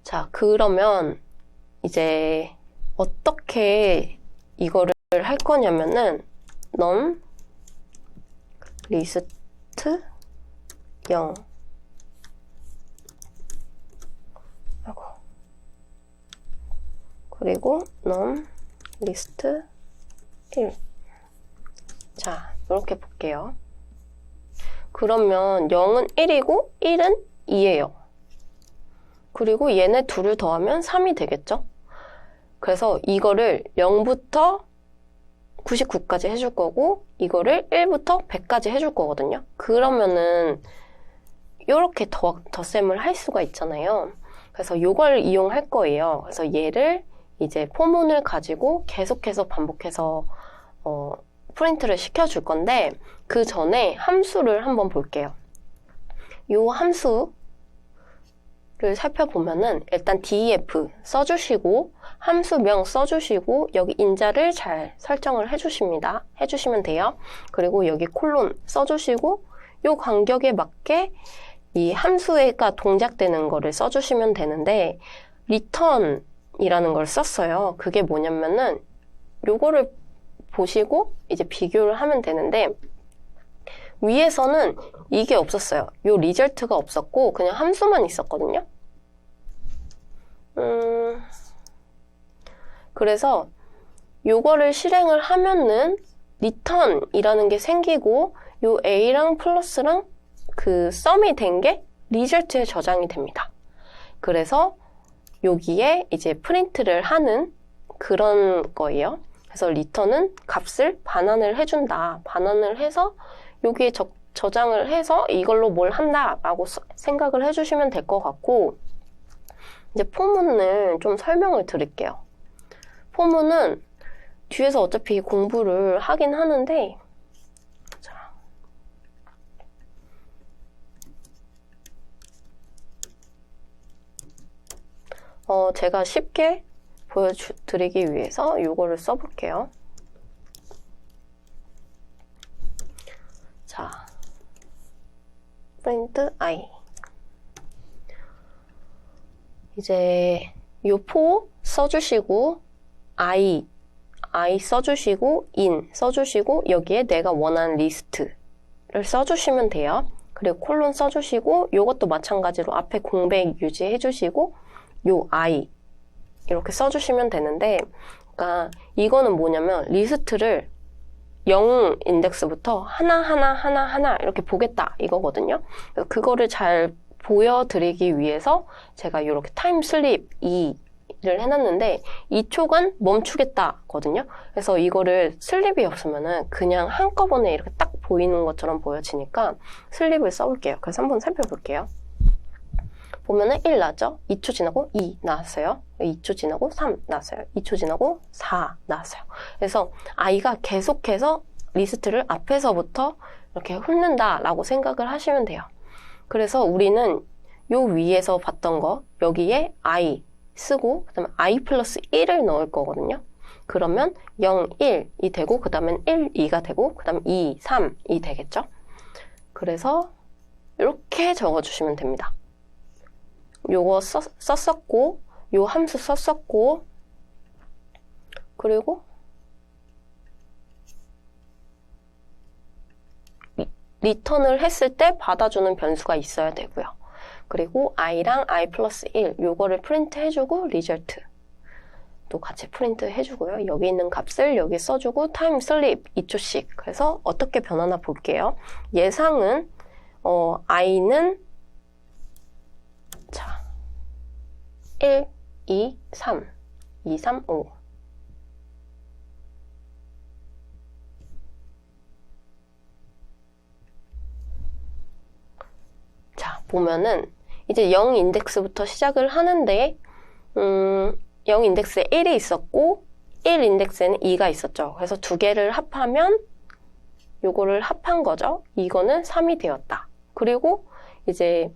자, 그러면 이제 어떻게 이거를 할 거냐면은 num list 0 그리고 num list 1 자, 이렇게 볼게요. 그러면 0은 1이고 1은 2예요. 그리고 얘네 둘을 더하면 3이 되겠죠? 그래서 이거를 0부터 99까지 해줄 거고 이거를 1부터 100까지 해줄 거거든요. 그러면은 이렇게 덧셈을 할 수가 있잖아요. 그래서 이걸 이용할 거예요. 그래서 얘를 이제 포문을 가지고 계속해서 반복해서 프린트를 시켜줄 건데 그 전에 함수를 한번 볼게요. 이 함수를 살펴보면은 일단 def 써주시고 함수명 써주시고 여기 인자를 잘 설정을 해주시면 돼요. 그리고 여기 콜론 써주시고 이 간격에 맞게 이 함수가 동작되는 거를 써주시면 되는데 return이라는 걸 썼어요. 그게 뭐냐면은 요거를 보시고 이제 비교를 하면 되는데 위에서는 이게 없었어요. 요 리절트가 없었고 그냥 함수만 있었거든요. 그래서 요거를 실행을 하면은 return이라는 게 생기고 요 a랑 플러스랑 그 썸이 된 게 리절트에 저장이 됩니다. 그래서 여기에 이제 프린트를 하는 그런 거예요. 그래서 return은 값을 반환을 해준다. 반환을 해서 여기에 저장을 해서 이걸로 뭘 한다라고 생각을 해주시면 될 것 같고 이제 포문을 좀 설명을 드릴게요. 포문은 뒤에서 어차피 공부를 하긴 하는데, 자. 제가 쉽게 보여드리기 위해서 이거를 써볼게요. 자, print I. 이제 요4 써주시고 I 써주시고 in 써주시고 여기에 내가 원하는 리스트를 써주시면 돼요. 그리고 콜론 써주시고 요것도 마찬가지로 앞에 공백 유지해주시고 요 I 이렇게 써주시면 되는데, 그러니까 이거는 뭐냐면 리스트를 0 인덱스부터 하나 이렇게 보겠다 이거거든요. 그거를 잘 보여드리기 위해서 제가 이렇게 타임 슬립 2를 해놨는데 2초간 멈추겠다거든요. 그래서 이거를 슬립이 없으면은 그냥 한꺼번에 이렇게 딱 보이는 것처럼 보여지니까 슬립을 써볼게요. 그래서 한번 살펴볼게요. 보면은 1 나왔죠? 2초 지나고 2 나왔어요. 2초 지나고 3 나왔어요. 2초 지나고 4 나왔어요. 그래서 I가 계속해서 리스트를 앞에서부터 이렇게 훑는다라고 생각을 하시면 돼요. 그래서 우리는 요 위에서 봤던 거 여기에 I 쓰고 그 다음에 I 플러스 1을 넣을 거거든요. 그러면 0, 1이 되고 그 다음엔 1, 2가 되고 그 다음에 2, 3이 되겠죠. 그래서 이렇게 적어주시면 됩니다. 요거 썼었고 요 함수 썼었고 그리고 리턴을 했을 때 받아주는 변수가 있어야 되고요. 그리고 i랑 i 플러스 1 요거를 프린트 해주고 리절트 또 같이 프린트 해주고요. 여기 있는 값을 여기 써주고 타임 슬립 2초씩. 그래서 어떻게 변하나 볼게요. 예상은 i는 자 1, 2, 3 2, 3, 5 자, 보면은 이제 0 인덱스부터 시작을 하는데 0 인덱스에 1이 있었고 1 인덱스에는 2가 있었죠. 그래서 두 개를 합하면 요거를 합한 거죠. 이거는 3이 되었다. 그리고 이제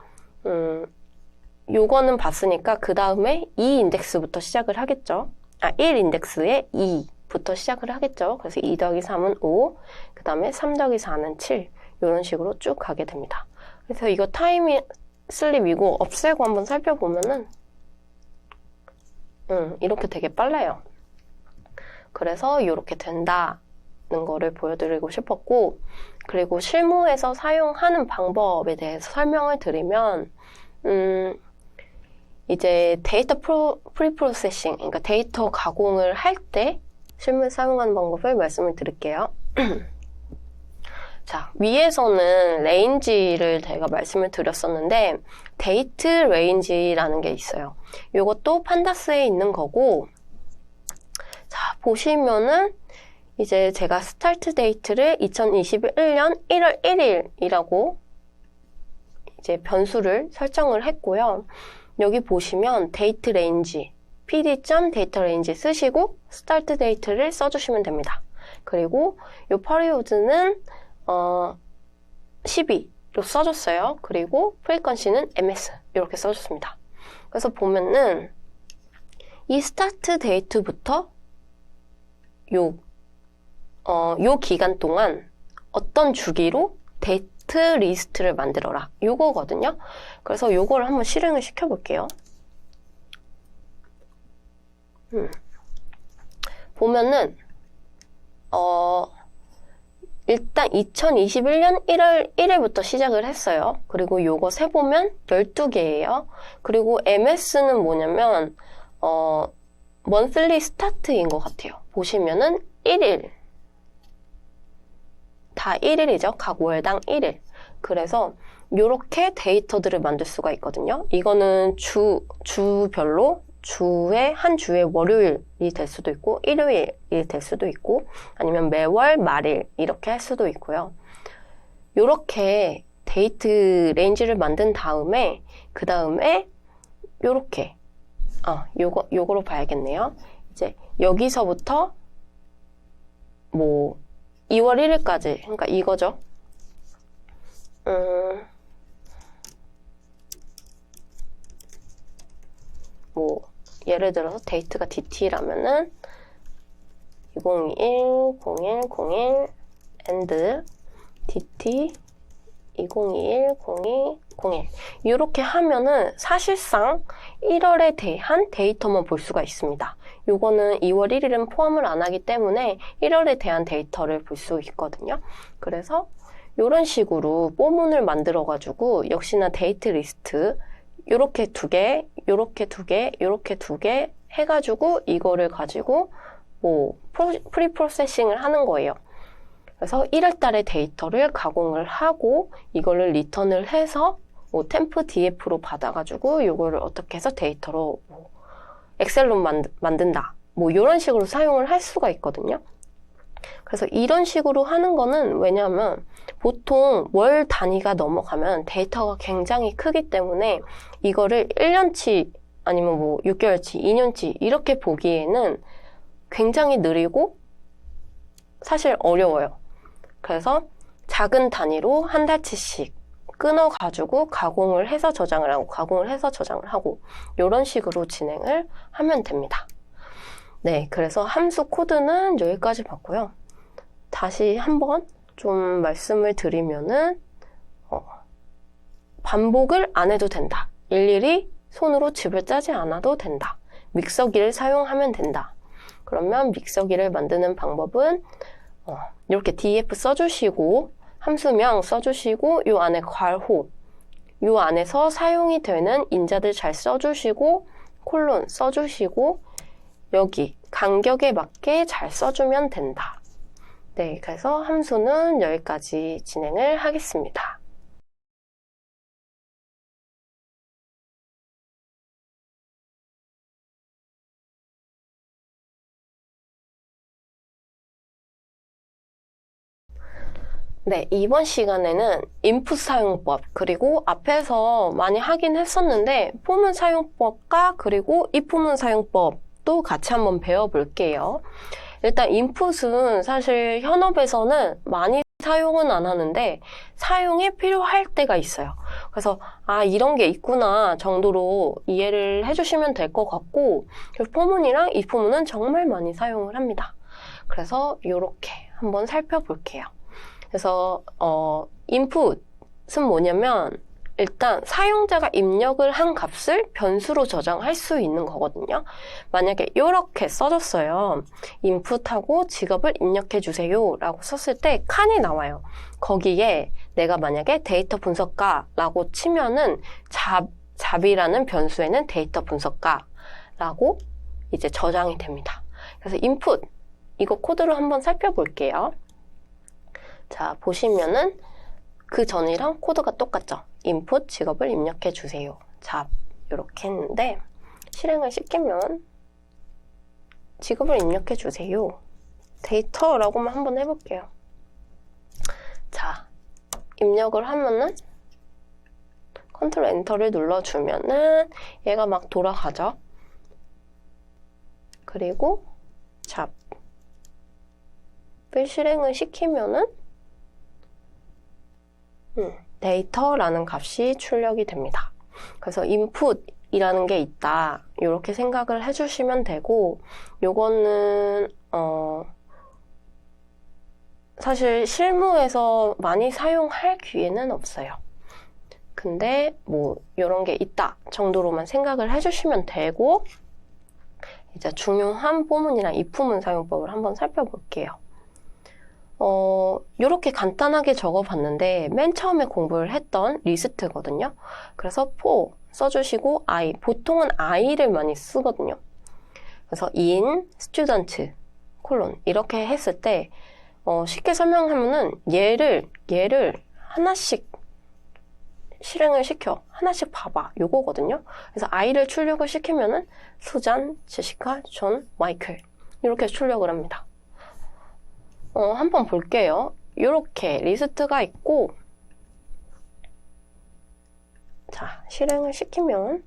요거는 봤으니까 그 다음에 2 인덱스부터 시작을 하겠죠. 1 인덱스에 2부터 시작을 하겠죠. 그래서 2 더하기 3은 5, 그 다음에 3 더하기 4는 7 이런 식으로 쭉 가게 됩니다. 그래서 이거 타임 슬립이고 없애고 한번 살펴보면은 이렇게 되게 빨라요. 그래서 이렇게 된다는 거를 보여드리고 싶었고, 그리고 실무에서 사용하는 방법에 대해서 설명을 드리면 이제 데이터 프리프로세싱, 그러니까 데이터 가공을 할 때 실무에 사용하는 방법을 말씀을 드릴게요. 자, 위에서는 레인지를 제가 말씀을 드렸었는데 데이트 레인지라는 게 있어요. 이것도 판다스에 있는 거고, 자, 보시면은 이제 제가 스타트 데이트를 2021년 1월 1일이라고 이제 변수를 설정을 했고요. 여기 보시면 데이트 레인지, pd.datarange 쓰시고 스타트 데이트를 써주시면 됩니다. 그리고 이 period는 12로 써줬어요. 그리고 프리퀀시는 ms 이렇게 써줬습니다. 그래서 보면은 이 스타트 데이트부터 요 기간 동안 어떤 주기로 데이트 리스트를 만들어라 요거거든요. 그래서 요거를 한번 실행을 시켜볼게요. 보면은 일단 2021년 1월 1일부터 시작을 했어요. 그리고 요거 세보면 12개예요. 그리고 MS는 뭐냐면 monthly start인 것 같아요. 보시면은 1일 다 1일이죠. 각 월당 1일. 그래서 요렇게 데이터들을 만들 수가 있거든요. 이거는 주별로 한 주의 월요일이 될 수도 있고 일요일이 될 수도 있고 아니면 매월 말일 이렇게 할 수도 있고요. 요렇게 데이트 레인지를 만든 다음에 그 다음에 요렇게 요거로 봐야겠네요. 이제 여기서부터 뭐 2월 1일까지, 그러니까 이거죠. 뭐 예를 들어서 데이트가 DT라면은 2021, 01, 01 and DT 2021, 02, 01 이렇게 하면은 사실상 1월에 대한 데이터만 볼 수가 있습니다. 요거는 2월 1일은 포함을 안 하기 때문에 1월에 대한 데이터를 볼 수 있거든요. 그래서 이런 식으로 포문을 만들어가지고 역시나 데이트 리스트 요렇게 두 개, 요렇게 두 개, 요렇게 두 개 해가지고 이거를 가지고 뭐 프리 프로세싱을 하는 거예요. 그래서 1월 달에 데이터를 가공을 하고 이거를 리턴을 해서 뭐 템프 DF로 받아가지고 이거를 어떻게 해서 데이터로 뭐 엑셀로 만든다. 뭐 이런 식으로 사용을 할 수가 있거든요. 그래서 이런 식으로 하는 거는 왜냐하면 보통 월 단위가 넘어가면 데이터가 굉장히 크기 때문에 이거를 1년치 아니면 뭐 6개월치, 2년치 이렇게 보기에는 굉장히 느리고 사실 어려워요. 그래서 작은 단위로 한 달치씩 끊어가지고 가공을 해서 저장을 하고 가공을 해서 저장을 하고 이런 식으로 진행을 하면 됩니다. 네, 그래서 함수 코드는 여기까지 봤고요. 다시 한번 좀 말씀을 드리면은 반복을 안 해도 된다. 일일이 손으로 즙을 짜지 않아도 된다. 믹서기를 사용하면 된다. 그러면 믹서기를 만드는 방법은 이렇게 df 써주시고 함수명 써주시고 요 안에 괄호 요 안에서 사용이 되는 인자들 잘 써주시고 콜론 써주시고 여기 간격에 맞게 잘 써주면 된다. 네, 그래서 함수는 여기까지 진행을 하겠습니다. 네, 이번 시간에는 인풋 사용법, 그리고 앞에서 많이 하긴 했었는데 포문 사용법과 그리고 입포문 사용법도 같이 한번 배워볼게요. 일단 인풋은 사실 현업에서는 많이 사용은 안 하는데 사용이 필요할 때가 있어요. 그래서 이런 게 있구나 정도로 이해를 해주시면 될 것 같고 포문이랑 입포문은 정말 많이 사용을 합니다. 그래서 이렇게 한번 살펴볼게요. 그래서 인풋은 뭐냐면 일단 사용자가 입력을 한 값을 변수로 저장할 수 있는 거거든요. 만약에 이렇게 써줬어요. 인풋하고 직업을 입력해 주세요 라고 썼을 때 칸이 나와요. 거기에 내가 만약에 데이터 분석가라고 치면은 잡이라는 변수에는 데이터 분석가라고 이제 저장이 됩니다. 그래서 인풋 이거 코드로 한번 살펴볼게요. 자, 보시면은 그 전이랑 코드가 똑같죠? 인풋 직업을 입력해 주세요. 잡 이렇게 했는데 실행을 시키면 직업을 입력해 주세요. 데이터라고만 한번 해볼게요. 자, 입력을 하면은 컨트롤 엔터를 눌러주면은 얘가 막 돌아가죠? 그리고 잡을 실행을 시키면은 데이터라는 값이 출력이 됩니다. 그래서 input이라는 게 있다. 이렇게 생각을 해주시면 되고 요거는 사실 실무에서 많이 사용할 기회는 없어요. 근데 뭐 이런 게 있다 정도로만 생각을 해주시면 되고 이제 중요한 포문이랑 입포문 사용법을 한번 살펴볼게요. 이렇게 간단하게 적어봤는데 맨 처음에 공부를 했던 리스트거든요. 그래서 for 써주시고 I, 보통은 I를 많이 쓰거든요. 그래서 in student 콜론 이렇게 했을 때 쉽게 설명하면은 얘를 하나씩 실행을 시켜 하나씩 봐봐 요거거든요. 그래서 I를 출력을 시키면은 수잔, 제시카, 존, 마이클 이렇게 출력을 합니다. 한번 볼게요. 이렇게 리스트가 있고 자, 실행을 시키면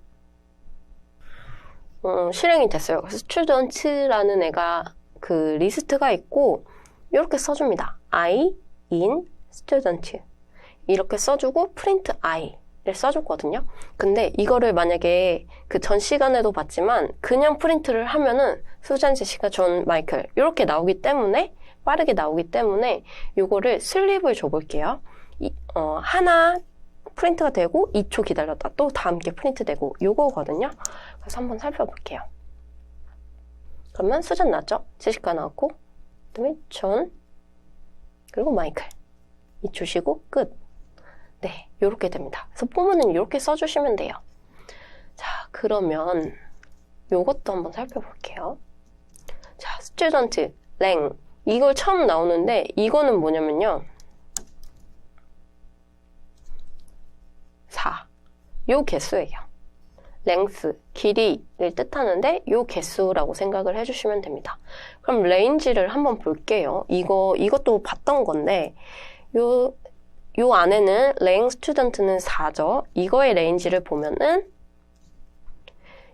실행이 됐어요. 그래서 스튜던트라는 애가 그 리스트가 있고 이렇게 써줍니다. I in student 이렇게 써주고 print I를 써줬거든요. 근데 이거를 만약에 그 전 시간에도 봤지만 그냥 프린트를 하면은 수잔, 제시카, 존, 마이클 이렇게 나오기 때문에 빠르게 나오기 때문에 이거를 슬립을 줘볼게요. 하나 프린트가 되고 2초 기다렸다 또 다 함께 프린트 되고 요거거든요. 그래서 한번 살펴볼게요. 그러면 수잔 나왔죠? 제시카 나왔고 그다음에 존 그리고 마이클 2초 쉬고 끝. 네, 요렇게 됩니다. 그래서 포문은 이렇게 써주시면 돼요. 자, 그러면 요것도 한번 살펴볼게요. 자, student, 랭 이걸 처음 나오는데 이거는 뭐냐면요. 4. 요 개수예요. length, 길이를 뜻하는데 요 개수라고 생각을 해주시면 됩니다. 그럼 range를 한번 볼게요. 이것도 봤던 건데 요 안에는 랭 스튜던트는 4죠. 이거의 레인지를 보면은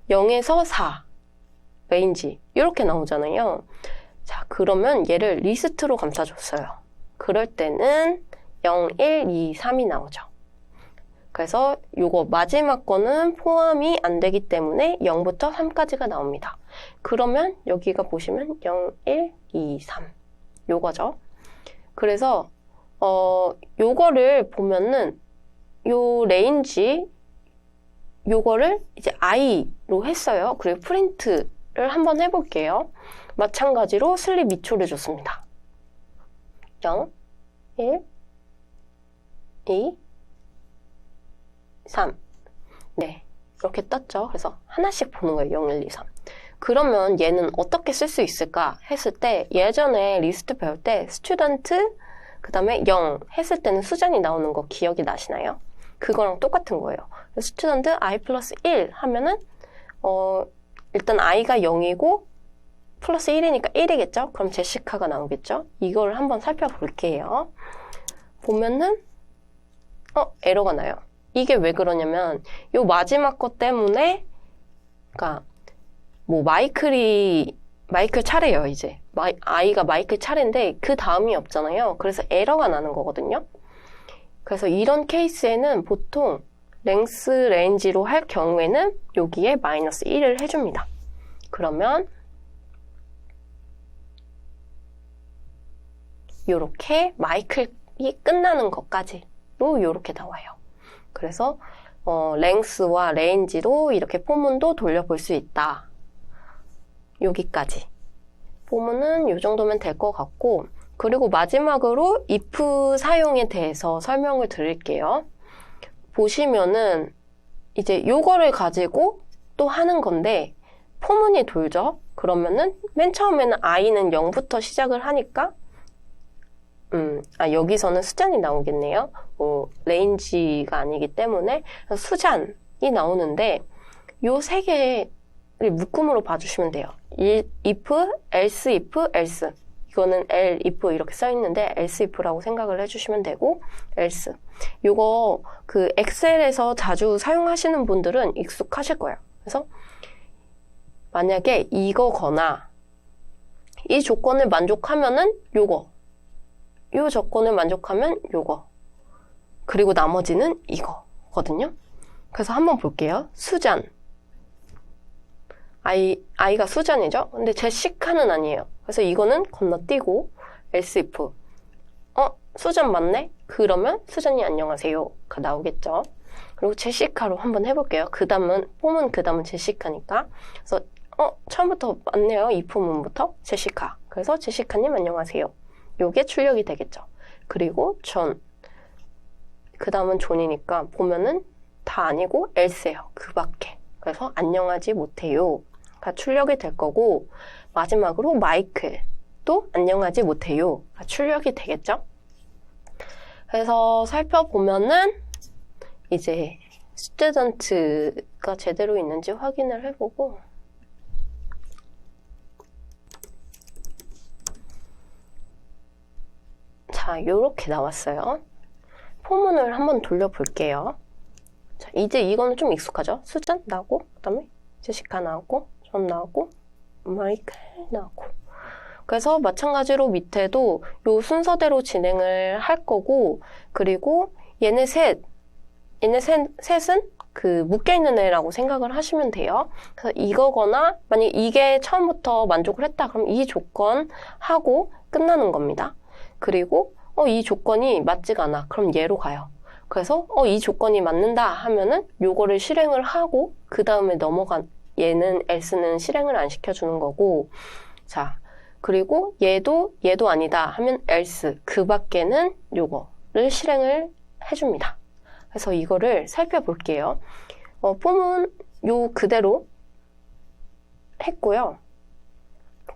0에서 4 레인지 이렇게 나오잖아요. 자, 그러면 얘를 리스트로 감싸줬어요. 그럴 때는 0, 1, 2, 3이 나오죠. 그래서 요거 마지막 거는 포함이 안 되기 때문에 0부터 3까지가 나옵니다. 그러면 여기가 보시면 0, 1, 2, 3 요거죠. 그래서 요거를 보면은 요 레인지 요거를 이제 I로 했어요. 그리고 프린트를 한번 해볼게요. 마찬가지로 슬립 2초를 줬습니다. 0, 1, 2, 3. 네, 이렇게 떴죠. 그래서 하나씩 보는 거예요. 0, 1, 2, 3. 그러면 얘는 어떻게 쓸 수 있을까 했을 때 예전에 리스트 배울 때 스튜던트 그 다음에 0 했을 때는 수잔이 나오는 거 기억이 나시나요? 그거랑 똑같은 거예요. 스튜던트 I 플러스 1 하면은 일단 I가 0이고 플러스 1이니까 1이겠죠? 그럼 제시카가 나오겠죠? 이걸 한번 살펴볼게요. 보면은 에러가 나요. 이게 왜 그러냐면 요 마지막 것 때문에 그러니까 뭐 마이클 차례예요. 이제 아이가 마이클 차례인데 그 다음이 없잖아요. 그래서 에러가 나는 거거든요. 그래서 이런 케이스에는 보통 랭스 레인지로 할 경우에는 여기에 마이너스 1을 해줍니다. 그러면 요렇게 마이클이 끝나는 것까지로 요렇게 나와요. 그래서 랭스와 레인지로 이렇게 포문도 돌려볼 수 있다. 여기까지. 포문은 이 정도면 될 것 같고 그리고 마지막으로 if 사용에 대해서 설명을 드릴게요. 보시면은 이제 요거를 가지고 또 하는 건데 포문이 돌죠? 그러면은 맨 처음에는 i는 0부터 시작을 하니까 여기서는 수잔이 나오겠네요. 레인지가 아니기 때문에 수잔이 나오는데 요 세 개를 묶음으로 봐주시면 돼요. if, else, if, else. 이거는 L, if 이렇게 써있는데 else if라고 생각을 해주시면 되고 else. 요거 그 엑셀에서 자주 사용하시는 분들은 익숙하실 거예요. 그래서 만약에 이거거나 이 조건을 만족하면은 요거 요 조건을 만족하면 요거 그리고 나머지는 이거거든요. 그래서 한번 볼게요. 수잔 아이가 수잔이죠. 근데 제시카는 아니에요. 그래서 이거는 건너뛰고 else if 수잔 맞네? 그러면 수잔이 안녕하세요가 나오겠죠. 그리고 제시카로 한번 해볼게요. 그 다음은 폼은 그 다음은 제시카니까 그래서 처음부터 맞네요. 이 폼은부터 제시카. 그래서 제시카님 안녕하세요. 요게 출력이 되겠죠. 그리고 존. 그 다음은 존이니까 보면은 다 아니고 else예요. 그 밖에. 그래서 안녕하지 못해요가 출력이 될 거고 마지막으로 마이클. 또 안녕하지 못해요가 출력이 되겠죠. 그래서 살펴보면은 이제 스튜던트가 제대로 있는지 확인을 해보고 자, 요렇게 나왔어요. 포문을 한번 돌려볼게요. 자, 이제 이거는 좀 익숙하죠? 수잔 나오고, 그 다음에 제시카 나오고, 존 나오고, 마이클 나오고. 그래서 마찬가지로 밑에도 요 순서대로 진행을 할 거고, 그리고 셋은 그 묶여있는 애라고 생각을 하시면 돼요. 그래서 이거거나, 만약 이게 처음부터 만족을 했다, 그럼 이 조건 하고 끝나는 겁니다. 그리고, 이 조건이 맞지가 않아. 그럼 얘로 가요. 그래서, 이 조건이 맞는다 하면은 요거를 실행을 하고, 그 다음에 얘는 else는 실행을 안 시켜주는 거고, 자, 그리고 얘도 아니다 하면 else, 그 밖에는 요거를 실행을 해줍니다. 그래서 이거를 살펴볼게요. 폼은 요 그대로 했고요.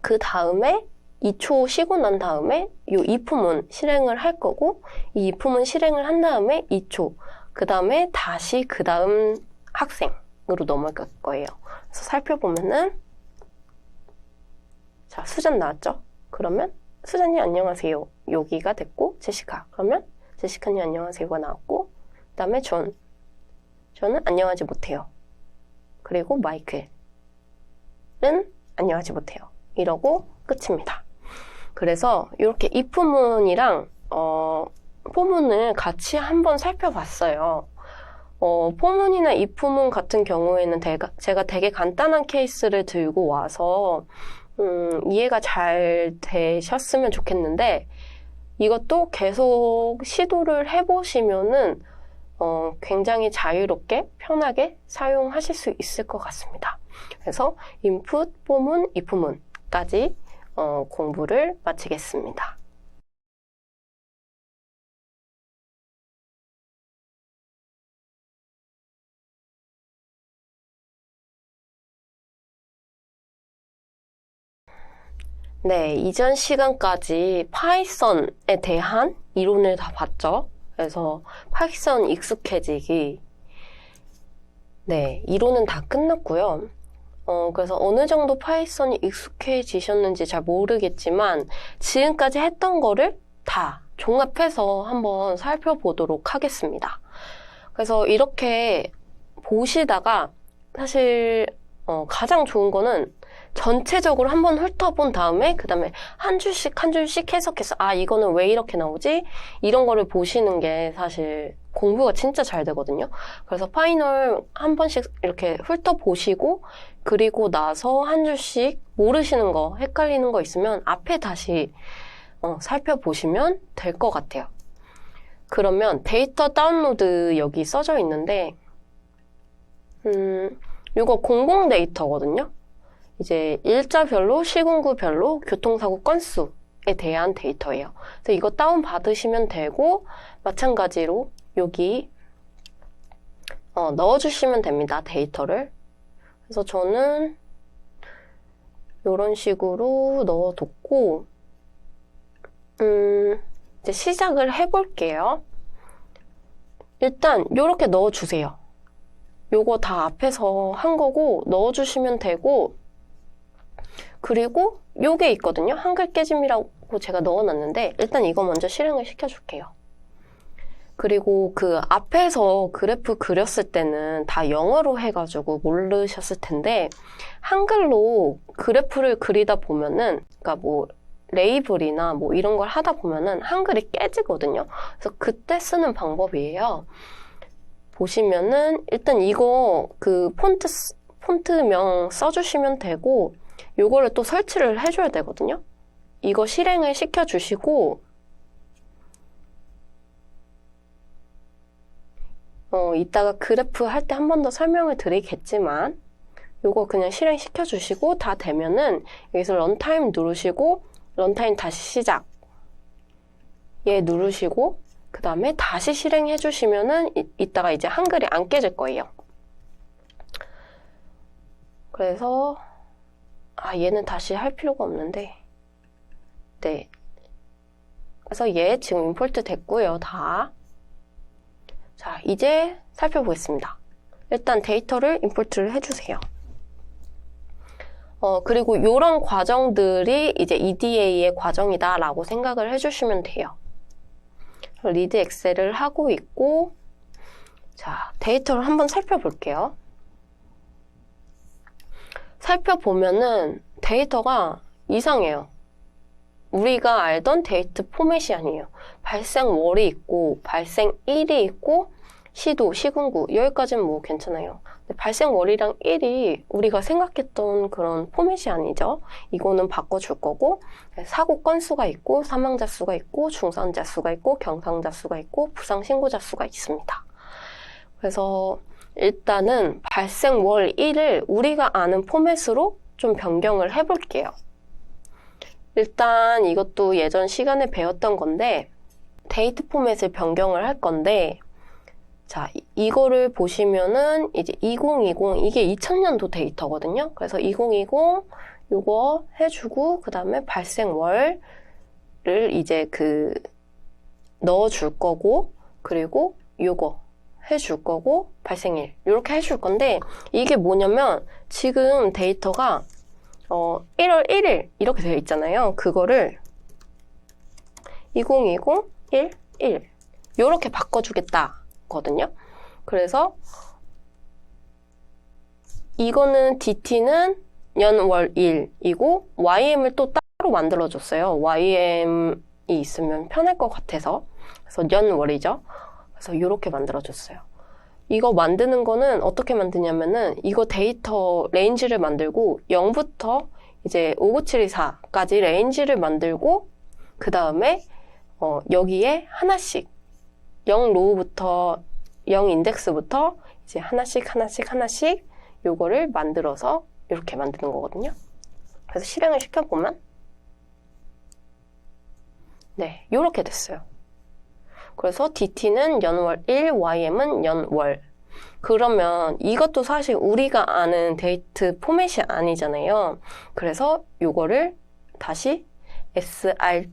그 다음에 2초 쉬고 난 다음에 요 if문 실행을 할 거고, 이 if문 실행을 한 다음에 2초, 그 다음에 다시 그 다음 학생으로 넘어갈 거예요. 그래서 살펴보면은, 자, 수잔 나왔죠? 그러면 수잔이 안녕하세요. 여기가 됐고, 제시카. 그러면 제시카님 안녕하세요가 나왔고, 그 다음에 저는 안녕하지 못해요. 그리고 마이클은 안녕하지 못해요. 이러고 끝입니다. 그래서 이렇게 if문이랑 포문을 같이 한번 살펴봤어요. 포문이나 if문 같은 경우에는 제가 되게 간단한 케이스를 들고 와서 이해가 잘 되셨으면 좋겠는데, 이것도 계속 시도를 해보시면은 굉장히 자유롭게 편하게 사용하실 수 있을 것 같습니다. 그래서 input, 포문, if문까지 공부를 마치겠습니다. 네, 이전 시간까지 파이썬에 대한 이론을 다 봤죠. 그래서 파이썬 익숙해지기, 네, 이론은 다 끝났고요. 그래서 어느 정도 파이썬이 익숙해지셨는지 잘 모르겠지만 지금까지 했던 거를 다 종합해서 한번 살펴보도록 하겠습니다. 그래서 이렇게 보시다가 사실 가장 좋은 거는 전체적으로 한번 훑어본 다음에 그 다음에 한 줄씩 해석해서 이거는 왜 이렇게 나오지? 이런 거를 보시는 게 사실 공부가 진짜 잘 되거든요. 그래서 파이널 한 번씩 이렇게 훑어보시고, 그리고 나서 한 줄씩 모르시는 거, 헷갈리는 거 있으면 앞에 다시 살펴보시면 될 것 같아요. 그러면 데이터 다운로드 여기 써져 있는데, 이거 공공 데이터거든요. 이제 일자별로, 시군구별로 교통사고 건수에 대한 데이터예요. 그래서 이거 다운받으시면 되고, 마찬가지로 여기 넣어주시면 됩니다. 데이터를. 그래서 저는 이런 식으로 넣어뒀고, 이제 시작을 해볼게요. 일단 이렇게 넣어주세요. 요거 다 앞에서 한 거고 넣어주시면 되고, 그리고 요게 있거든요. 한글 깨짐이라고 제가 넣어놨는데 일단 이거 먼저 실행을 시켜줄게요. 그리고 그 앞에서 그래프 그렸을 때는 다 영어로 해가지고 모르셨을 텐데, 한글로 그래프를 그리다 보면은, 그러니까 뭐 레이블이나 뭐 이런 걸 하다 보면은 한글이 깨지거든요. 그래서 그때 쓰는 방법이에요. 보시면은 일단 이거 그 폰트명 써주시면 되고, 요거를 또 설치를 해줘야 되거든요. 이거 실행을 시켜주시고, 이따가 그래프 할 때 한 번 더 설명을 드리겠지만, 요거 그냥 실행시켜주시고, 다 되면은 여기서 런타임 누르시고, 런타임 다시 시작. 얘 누르시고, 그 다음에 다시 실행해주시면은 이따가 이제 한글이 안 깨질 거예요. 그래서, 얘는 다시 할 필요가 없는데, 네. 그래서 얘 지금 임포트 됐고요, 다. 자, 이제 살펴보겠습니다. 일단 데이터를 임포트를 해주세요. 그리고 이런 과정들이 이제 EDA의 과정이다라고 생각을 해주시면 돼요. 리드 엑셀을 하고 있고, 자, 데이터를 한번 살펴볼게요. 살펴보면은 데이터가 이상해요. 우리가 알던 데이트 포맷이 아니에요. 발생월이 있고 발생일이 있고 시도, 시군구 여기까지는 뭐 괜찮아요. 근데 발생월이랑 일이 우리가 생각했던 그런 포맷이 아니죠. 이거는 바꿔줄 거고 사고 건수가 있고 사망자 수가 있고 중상자 수가 있고 경상자 수가 있고 부상 신고자 수가 있습니다. 그래서 일단은 발생월 1을 우리가 아는 포맷으로 좀 변경을 해볼게요. 일단 이것도 예전 시간에 배웠던 건데 데이트 포맷을 변경을 할 건데 자, 이거를 보시면은 이제 2020 이게 2000년도 데이터거든요. 그래서 2020 요거 해주고 그 다음에 발생월을 이제 넣어줄 거고 그리고 요거 해줄 거고 발생일 이렇게 해줄 건데 이게 뭐냐면 지금 데이터가 1월 1일 이렇게 되어 있잖아요. 그거를 2020 1 1 이렇게 바꿔주겠다 거든요. 그래서 이거는 DT는 연월일이고 YM을 또 따로 만들어줬어요. YM이 있으면 편할 것 같아서 그래서 연월이죠. 그래서 이렇게 만들어줬어요. 이거 만드는 거는 어떻게 만드냐면은 이거 데이터 레인지를 만들고 0부터 이제 59724까지 레인지를 만들고 그 다음에 여기에 하나씩 0 로우부터 0 인덱스부터 이제 하나씩 요거를 만들어서 이렇게 만드는 거거든요. 그래서 실행을 시켜보면 네, 요렇게 됐어요. 그래서 DT는 연월 1, YM은 연월. 그러면 이것도 사실 우리가 아는 데이트 포맷이 아니잖아요. 그래서 요거를 다시 SRP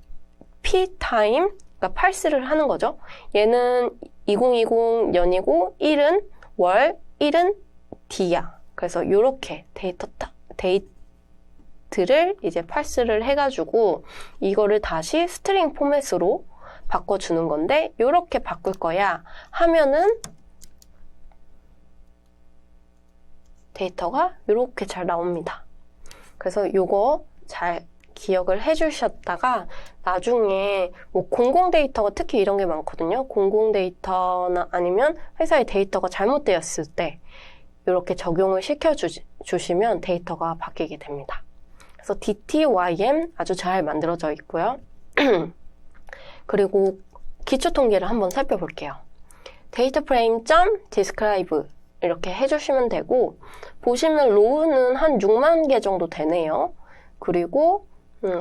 타임, 그러니까 parse를 하는 거죠. 얘는 2020 년이고 1은 월, 1은 D야. 그래서 요렇게 데이트를 이제 parse를 해가지고 이거를 다시 스트링 포맷으로 바꿔주는 건데 요렇게 바꿀 거야 하면은 데이터가 요렇게 잘 나옵니다. 그래서 요거 잘 기억을 해주셨다가 나중에 뭐 공공 데이터가 특히 이런 게 많거든요. 공공 데이터나 아니면 회사의 데이터가 잘못되었을 때 이렇게 적용을 시켜주시면 데이터가 바뀌게 됩니다. 그래서 DTYM 아주 잘 만들어져 있고요. 그리고 기초 통계를 한번 살펴볼게요. 데이터 프레임 .describe 이렇게 해주시면 되고 보시면 로우는 한 6만 개 정도 되네요. 그리고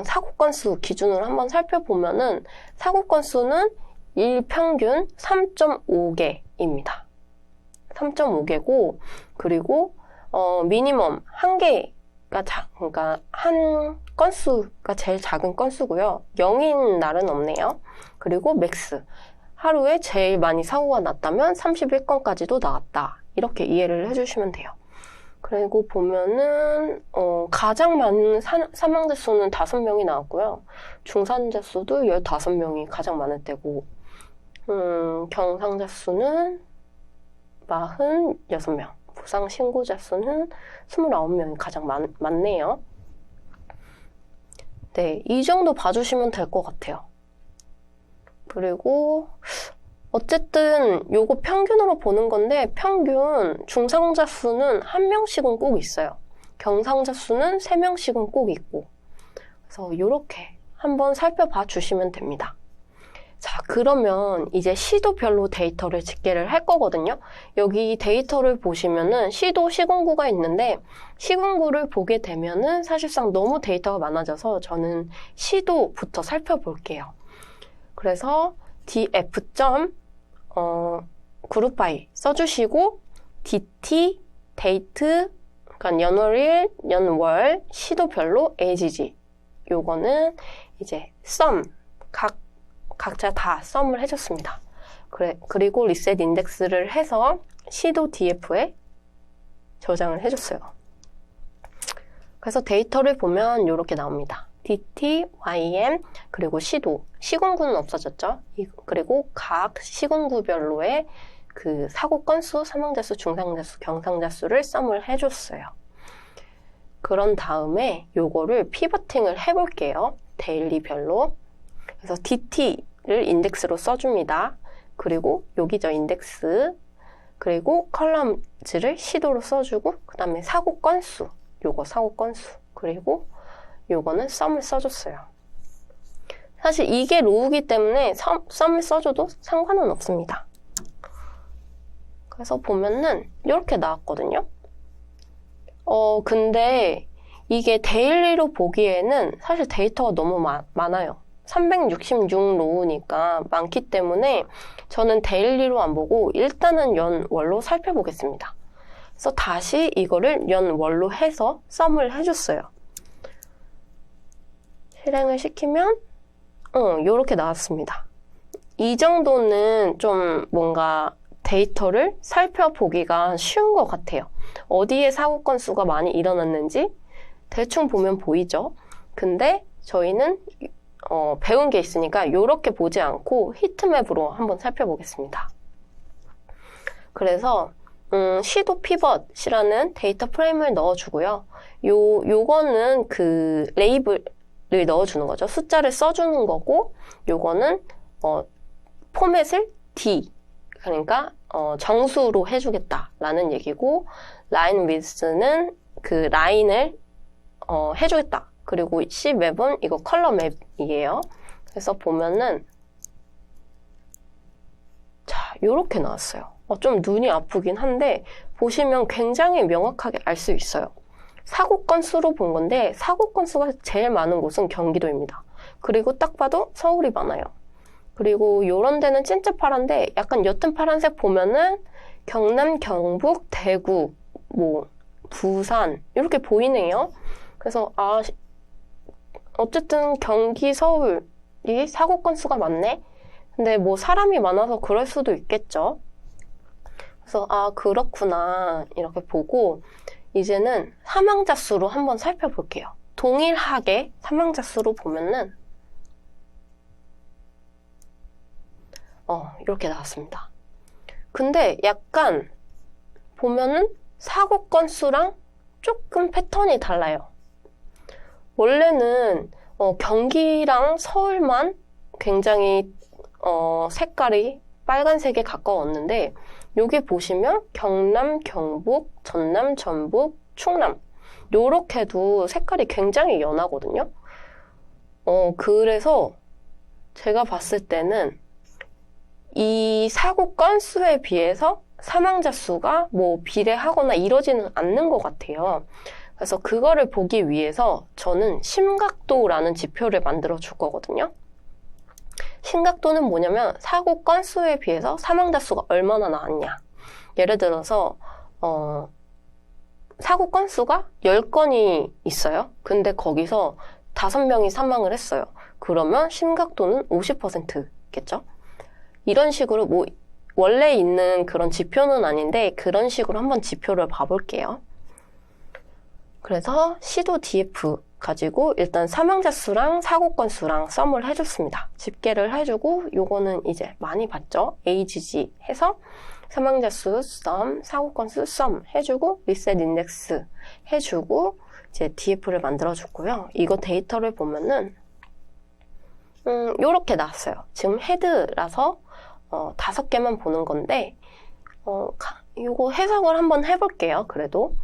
사고 건수 기준으로 한번 살펴보면은 사고 건수는 일평균 3.5개입니다. 3.5개고 그리고 미니멈 1개가 그러니까 한 건수가 제일 작은 건수고요. 0인 날은 없네요. 그리고 맥스 하루에 제일 많이 사고가 났다면 31건까지도 나왔다. 이렇게 이해를 해주시면 돼요. 그리고 보면은 가장 많은 사망자 수는 5명이 나왔고요. 중상자 수도 15명이 가장 많을 때고 경상자 수는 46명, 부상 신고자 수는 29명이 가장 많네요. 네, 이 정도 봐주시면 될 것 같아요. 그리고 어쨌든 요거 평균으로 보는 건데 평균 중상자 수는 1명씩은 꼭 있어요. 경상자 수는 3명씩은 꼭 있고 그래서 요렇게 한번 살펴봐 주시면 됩니다. 자, 그러면 이제 시도별로 데이터를 집계를 할 거거든요. 여기 데이터를 보시면은 시도, 시군구가 있는데 시군구를 보게 되면은 사실상 너무 데이터가 많아져서 저는 시도부터 살펴볼게요. 그래서 df. 그룹 바이 써주시고 dt, 데이트, 그러니까 연월일, 연월, 시도별로 AGG 요거는 이제 sum, 각자 다 썸을 해줬습니다. 그리고 리셋 인덱스를 해서 시도 df에 저장을 해줬어요. 그래서 데이터를 보면 이렇게 나옵니다. DT, YM, 그리고 시도. 시군구는 없어졌죠. 그리고 각 시군구별로의 그 사고 건수, 사망자 수, 중상자 수, 경상자 수를 썸을 해줬어요. 그런 다음에 요거를 피버팅을 해볼게요. 데일리별로. 그래서 DT를 인덱스로 써줍니다. 그리고 여기죠, 인덱스. 그리고 컬럼즈를 시도로 써주고, 그 다음에 사고 건수, 요거 사고 건수. 그리고 요거는 썸을 써줬어요. 사실 이게 로우기 때문에 썸을 써줘도 상관은 없습니다. 그래서 보면은 이렇게 나왔거든요. 근데 이게 데일리로 보기에는 사실 데이터가 너무 많아요. 366 로우니까 많기 때문에 저는 데일리로 안 보고 일단은 연월로 살펴보겠습니다. 그래서 다시 이거를 연월로 해서 썸을 해줬어요. 실행을 시키면 요렇게 나왔습니다. 이 정도는 좀 뭔가 데이터를 살펴보기가 쉬운 것 같아요. 어디에 사고 건수가 많이 일어났는지 대충 보면 보이죠? 근데 저희는 배운 게 있으니까 이렇게 보지 않고 히트맵으로 한번 살펴보겠습니다. 그래서 시도 피벗이라는 데이터 프레임을 넣어주고요. 요거는 그 레이블을 넣어주는 거죠. 숫자를 써주는 거고, 요거는 포맷을 D, 그러니까 정수로 해주겠다라는 얘기고, 라인 위즈는 그 라인을 해주겠다. 그리고 C 맵은 이거 컬러 맵이에요. 그래서 보면은 자, 요렇게 나왔어요. 좀 눈이 아프긴 한데 보시면 굉장히 명확하게 알 수 있어요. 사고 건수로 본 건데 사고 건수가 제일 많은 곳은 경기도입니다. 그리고 딱 봐도 서울이 많아요. 그리고 요런 데는 진짜 파란데 약간 옅은 파란색 보면은 경남, 경북, 대구, 뭐 부산 이렇게 보이네요. 그래서 어쨌든 경기, 서울이 사고 건수가 많네? 근데 뭐 사람이 많아서 그럴 수도 있겠죠. 그래서 그렇구나 이렇게 보고 이제는 사망자 수로 한번 살펴볼게요. 동일하게 사망자 수로 보면은 이렇게 나왔습니다. 근데 약간 보면은 사고 건수랑 조금 패턴이 달라요. 원래는 경기랑 서울만 굉장히 색깔이 빨간색에 가까웠는데 여기 보시면 경남, 경북, 전남, 전북, 충남 요렇게도 색깔이 굉장히 연하거든요. 그래서 제가 봤을 때는 이 사고 건수에 비해서 사망자 수가 뭐 비례하거나 이러지는 않는 것 같아요. 그래서 그거를 보기 위해서 저는 심각도라는 지표를 만들어 줄 거거든요. 심각도는 뭐냐면 사고 건수에 비해서 사망자 수가 얼마나 나왔냐. 예를 들어서 사고 건수가 10건이 있어요. 근데 거기서 5명이 사망을 했어요. 그러면 심각도는 50%겠죠? 이런 식으로 뭐 원래 있는 그런 지표는 아닌데 그런 식으로 한번 지표를 봐볼게요. 그래서 시도 DF 가지고 일단 사망자 수랑 사고 건수랑 썸을 해줬습니다. 집계를 해주고 요거는 이제 많이 봤죠? AGG 해서 사망자 수 썸, 사고 건수 썸 해주고 리셋 인덱스 해주고 이제 DF를 만들어줬고요. 이거 데이터를 보면은 요렇게 나왔어요. 지금 헤드라서 5개만 보는 건데 요거 해석을 한번 해볼게요. 그래도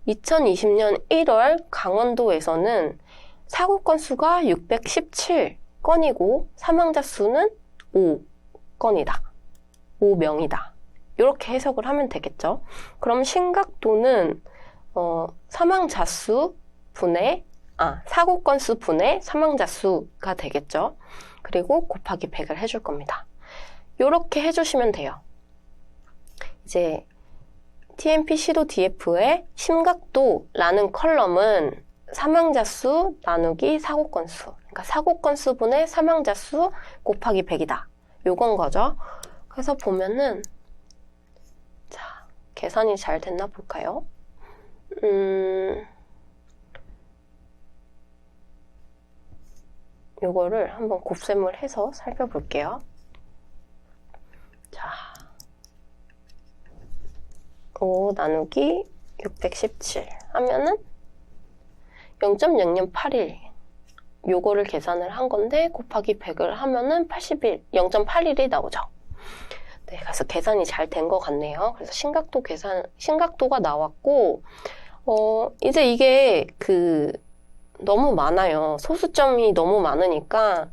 2020년 1월 강원도에서는 사고 건수가 617건이고 사망자 수는 5건이다. 5명이다. 이렇게 해석을 하면 되겠죠. 그럼 심각도는 사망자 수 분의 사고 건수 분의 사망자 수가 되겠죠. 그리고 곱하기 100을 해줄 겁니다. 이렇게 해주시면 돼요. 이제 TMP 시도 DF의 심각도라는 컬럼은 사망자 수 나누기 사고 건수. 그러니까 사고 건수 분의 사망자 수 곱하기 100이다. 요건 거죠. 그래서 보면은 자, 계산이 잘 됐나 볼까요? 요거를 한번 곱셈을 해서 살펴볼게요. 자, 5 나누기 617 하면은 0.0081 요거를 계산을 한 건데 곱하기 100을 하면은 81, 0.81이 나오죠. 네, 그래서 계산이 잘 된 것 같네요. 그래서 심각도가 나왔고, 이제 이게 너무 많아요. 소수점이 너무 많으니까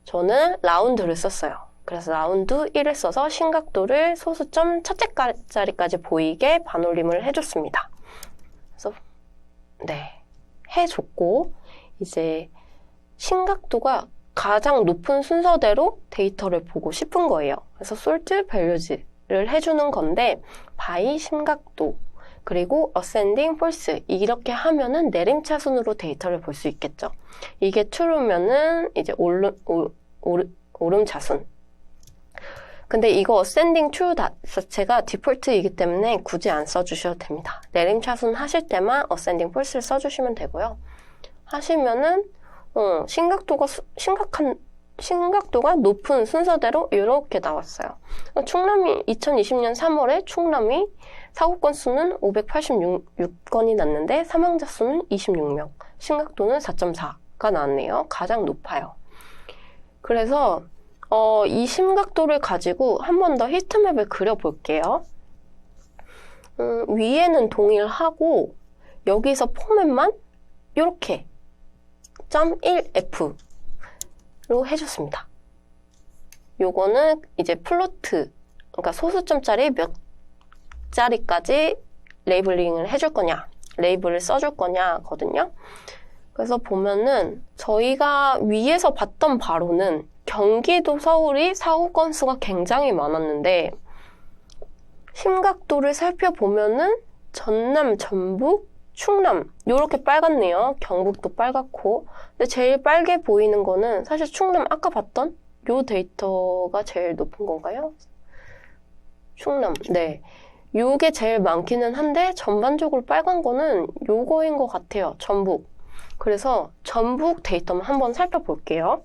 저는 라운드를 썼어요. 그래서 라운드 1을 써서 심각도를 소수점 첫째 자리까지 보이게 반올림을 해줬습니다. 그래서 네, 해줬고 이제 심각도가 가장 높은 순서대로 데이터를 보고 싶은 거예요. 그래서 sort values를 해주는 건데 by 심각도 그리고 ascending false 이렇게 하면은 내림차순으로 데이터를 볼 수 있겠죠. 이게 true면은 이제 오름차순. 근데 이거 ascending true 자체가 디폴트이기 때문에 굳이 안 써주셔도 됩니다. 내림차순 하실 때만 ascending false를 써주시면 되고요. 하시면은 심각도가 높은 순서대로 이렇게 나왔어요. 충남이 2020년 3월에 충남이 사고 건수는 586건이 났는데 사망자 수는 26명, 심각도는 4.4가 나왔네요. 가장 높아요. 그래서 이 심각도를 가지고 한 번 더 히트맵을 그려볼게요. 위에는 동일하고 여기서 포맷만 이렇게 .1f로 해줬습니다. 요거는 이제 플로트, 그러니까 소수점짜리 몇 자리까지 레이블링을 해줄 거냐, 레이블을 써줄 거냐거든요. 그래서 보면은 저희가 위에서 봤던 바로는 경기도, 서울이 사고 건수가 굉장히 많았는데 심각도를 살펴보면은 전남, 전북, 충남 이렇게 빨갛네요. 경북도 빨갛고. 근데 제일 빨개 보이는 거는 사실 충남 아까 봤던 요 데이터가 제일 높은 건가요? 충남. 네. 요게 제일 많기는 한데 전반적으로 빨간 거는 요거인 것 같아요. 전북. 그래서 전북 데이터만 한번 살펴볼게요.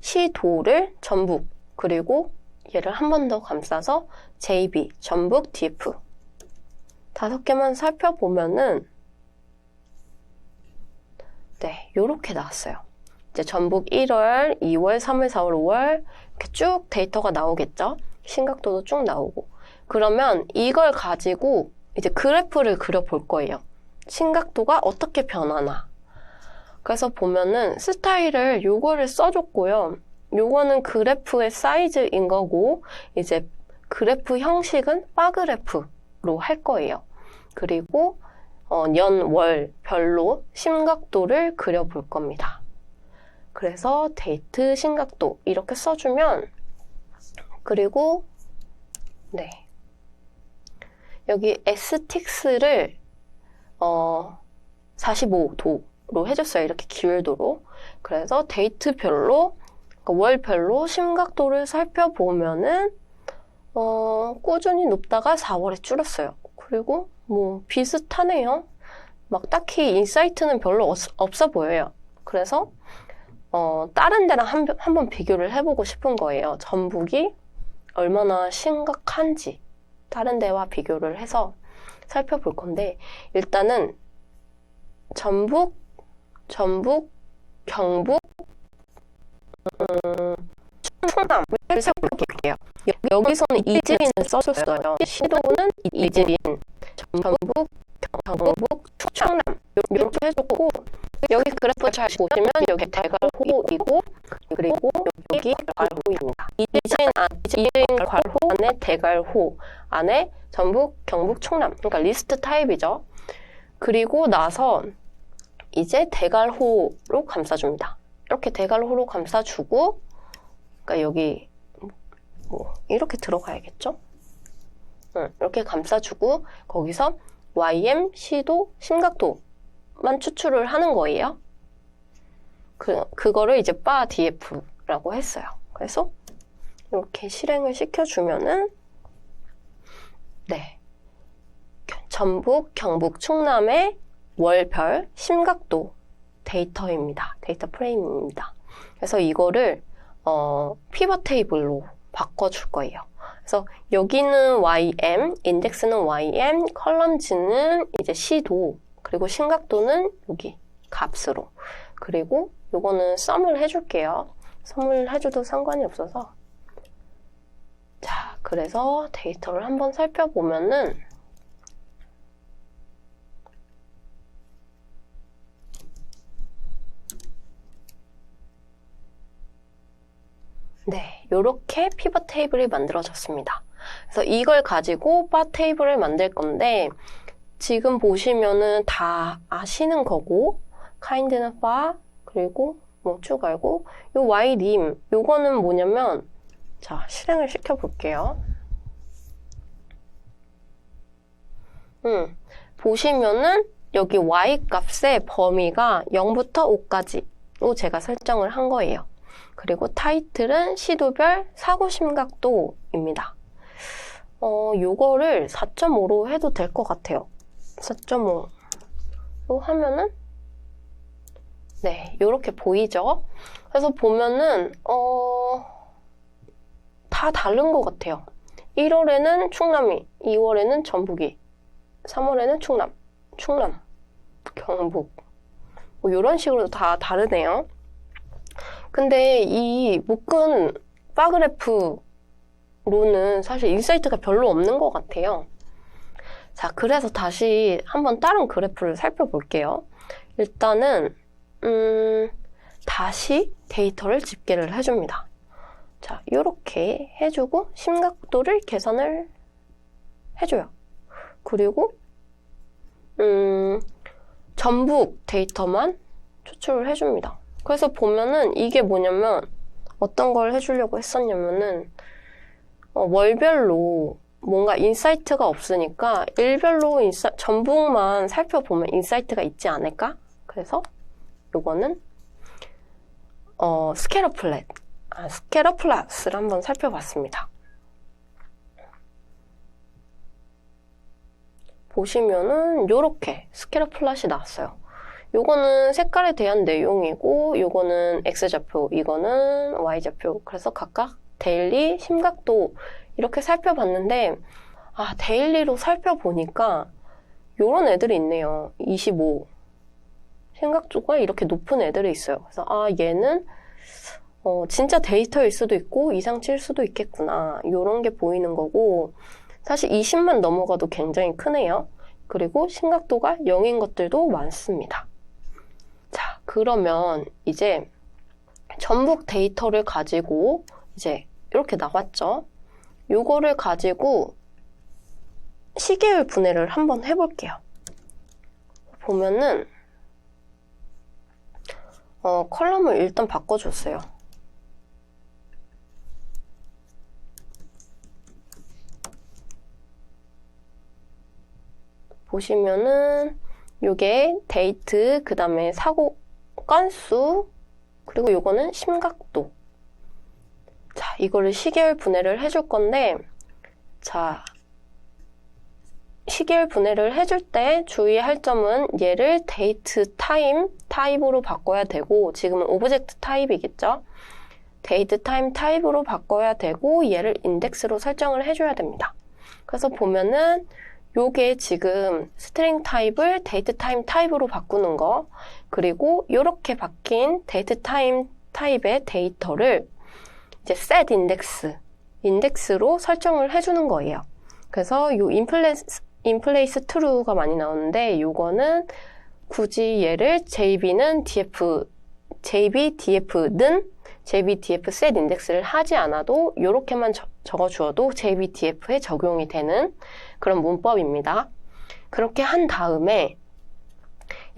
시도를 전북, 그리고 얘를 한 번 더 감싸서 JB, 전북, DF 5개만 살펴보면은 네, 요렇게 나왔어요. 이제 전북 1월, 2월, 3월, 4월, 5월 이렇게 쭉 데이터가 나오겠죠? 심각도도 쭉 나오고. 그러면 이걸 가지고 이제 그래프를 그려볼 거예요. 심각도가 어떻게 변하나. 그래서 보면은 스타일을 요거를 써줬고요. 요거는 그래프의 사이즈인 거고 이제 그래프 형식은 바그래프로 할 거예요. 그리고 년, 월, 별로 심각도를 그려볼 겁니다. 그래서 데이트 심각도 이렇게 써주면 그리고 네 여기 STX를 45도로 해줬어요. 이렇게 기울도로. 그래서 데이트별로 월별로 심각도를 살펴보면은 꾸준히 높다가 4월에 줄었어요. 그리고 뭐 비슷하네요. 막 딱히 인사이트는 별로 없어 보여요. 그래서 다른 데랑 한번 비교를 해보고 싶은 거예요. 전북이 얼마나 심각한지 다른 데와 비교를 해서 살펴볼 건데 일단은 전북, 경북, 충남을 살펴볼게요. 여기서는 이즈린을 써줬어요. 시도는 이즈린, 전북, 경북, 충남 이렇게 해줬고 여기 그래프 잘 보시면 여기 대괄호이고 그리고 여기 괄호입니다. 이즈린 괄호 안에 대괄호 안에 전북, 경북, 충남 그러니까 리스트 타입이죠. 그리고 나서 이제 대괄호로 감싸줍니다. 이렇게 대괄호로 감싸주고 그러니까 여기 뭐 이렇게 들어가야겠죠? 이렇게 감싸주고 거기서 YM, 시도, 심각도만 추출을 하는 거예요. 그거를 이제 바 DF라고 했어요. 그래서 이렇게 실행을 시켜주면은 네 전북, 경북, 충남의 월별 심각도 데이터입니다. 데이터 프레임입니다. 그래서 이거를 피벗 테이블로 바꿔줄 거예요. 그래서 여기는 YM, 인덱스는 YM, 컬럼지는 이제 시도, 그리고 심각도는 여기 값으로, 그리고 요거는 썸을 해줄게요. 썸을 해줘도 상관이 없어서. 자, 그래서 데이터를 한번 살펴보면은 네, 요렇게 피벗 테이블이 만들어졌습니다. 그래서 이걸 가지고 바 테이블을 만들 건데 지금 보시면은 다 아시는 거고 kind는 바 그리고 뭐 쭉 알고 요 ylim 요거는 뭐냐면 자 실행을 시켜볼게요. 보시면은 여기 y 값의 범위가 0부터 5까지로 제가 설정을 한 거예요. 그리고 타이틀은 시도별 사고심각도입니다. 요거를 4.5로 해도 될 것 같아요. 4.5로 하면은 네, 요렇게 보이죠? 그래서 보면은 다 다른 것 같아요. 1월에는 충남이, 2월에는 전북이, 3월에는 충남, 경북 뭐 이런 식으로 다 다르네요. 근데 이 묶은 바그래프로는 사실 인사이트가 별로 없는 것 같아요. 자, 그래서 다시 한번 다른 그래프를 살펴볼게요. 일단은 다시 데이터를 집계를 해줍니다. 자, 이렇게 해주고 심각도를 계산을 해줘요. 그리고 전북 데이터만 추출을 해줍니다. 그래서 보면은 이게 뭐냐면 어떤 걸 해주려고 했었냐면은 월별로 뭔가 인사이트가 없으니까 일별로 전북만 살펴보면 인사이트가 있지 않을까? 그래서 요거는 스케일러 플랫을 한번 살펴봤습니다. 보시면은 요렇게 스케일러 플랫이 나왔어요. 요거는 색깔에 대한 내용이고 요거는 X좌표, 이거는 Y좌표. 그래서 각각 데일리, 심각도 이렇게 살펴봤는데 데일리로 살펴보니까 요런 애들이 있네요. 25. 심각도가 이렇게 높은 애들이 있어요. 그래서 얘는 진짜 데이터일 수도 있고 이상치일 수도 있겠구나. 요런 게 보이는 거고 사실 20만 넘어가도 굉장히 크네요. 그리고 심각도가 0인 것들도 많습니다. 자, 그러면 이제 전북 데이터를 가지고 이제 이렇게 나왔죠. 요거를 가지고 시계열 분해를 한번 해볼게요. 보면은 컬럼을 일단 바꿔줬어요. 보시면은 요게 데이트, 그 다음에 사고 건수, 그리고 요거는 심각도. 자, 이거를 시계열 분해를 해줄 건데, 자, 시계열 분해를 해줄 때 주의할 점은 얘를 데이트 타임 타입으로 바꿔야 되고, 지금은 오브젝트 타입이겠죠? 데이트 타임 타입으로 바꿔야 되고, 얘를 인덱스로 설정을 해줘야 됩니다. 그래서 보면은 요게 지금 스트링 타입을 데이트 타임 타입으로 바꾸는 거, 그리고 요렇게 바뀐 데이트 타임 타입의 데이터를 이제 set 인덱스로 설정을 해주는 거예요. 그래서 요 인플레이스 true가 많이 나오는데 요거는 굳이 얘를 JB는 JBDF는 JBDF set 인덱스를 하지 않아도 요렇게만 적어주어도 JBDF에 적용이 되는 그런 문법입니다. 그렇게 한 다음에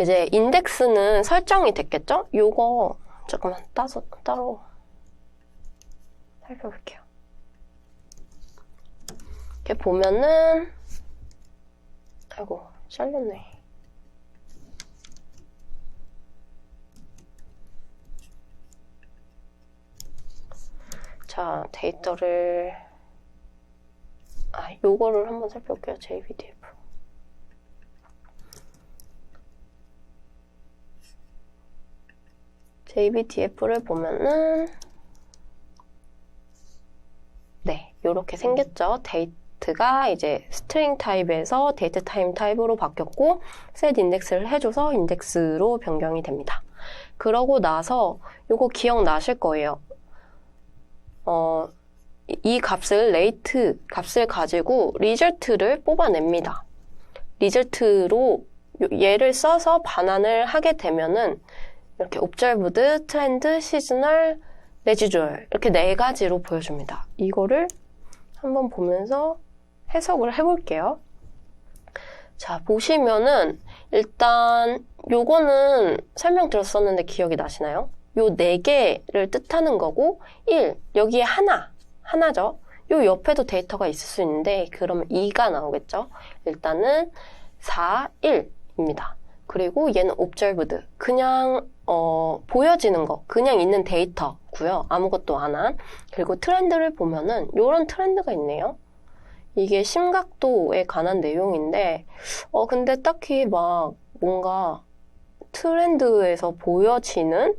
이제 인덱스는 설정이 됐겠죠? 요거 잠깐만 따로 살펴볼게요. 이렇게 보면은 아이고 잘렸네. 자, 데이터를 요거를 한번 살펴볼게요. JBDF를 보면은 네, 요렇게 생겼죠. 데이트가 이제 스트링 타입에서 데이트 타임 타입으로 바뀌었고 set 인덱스를 해줘서 인덱스로 변경이 됩니다. 그러고 나서 요거 기억나실 거예요. 이 값을 레이트 값을 가지고 리절트를 뽑아냅니다. 리절트로 얘를 써서 반환을 하게 되면은 이렇게 observed, trend, seasonal, residual 이렇게 4가지로 보여줍니다. 이거를 한번 보면서 해석을 해볼게요. 자, 보시면은 일단 요거는 설명드렸었는데 기억이 나시나요? 요 4개를 뜻하는 거고 1, 여기에 하나죠. 요 옆에도 데이터가 있을 수 있는데 그러면 2가 나오겠죠. 일단은 4, 1입니다. 그리고 얘는 observed, 그냥 보여지는 거, 그냥 있는 데이터고요. 아무것도 안 한. 그리고 트렌드를 보면은 요런 트렌드가 있네요. 이게 심각도에 관한 내용인데 근데 딱히 막 뭔가 트렌드에서 보여지는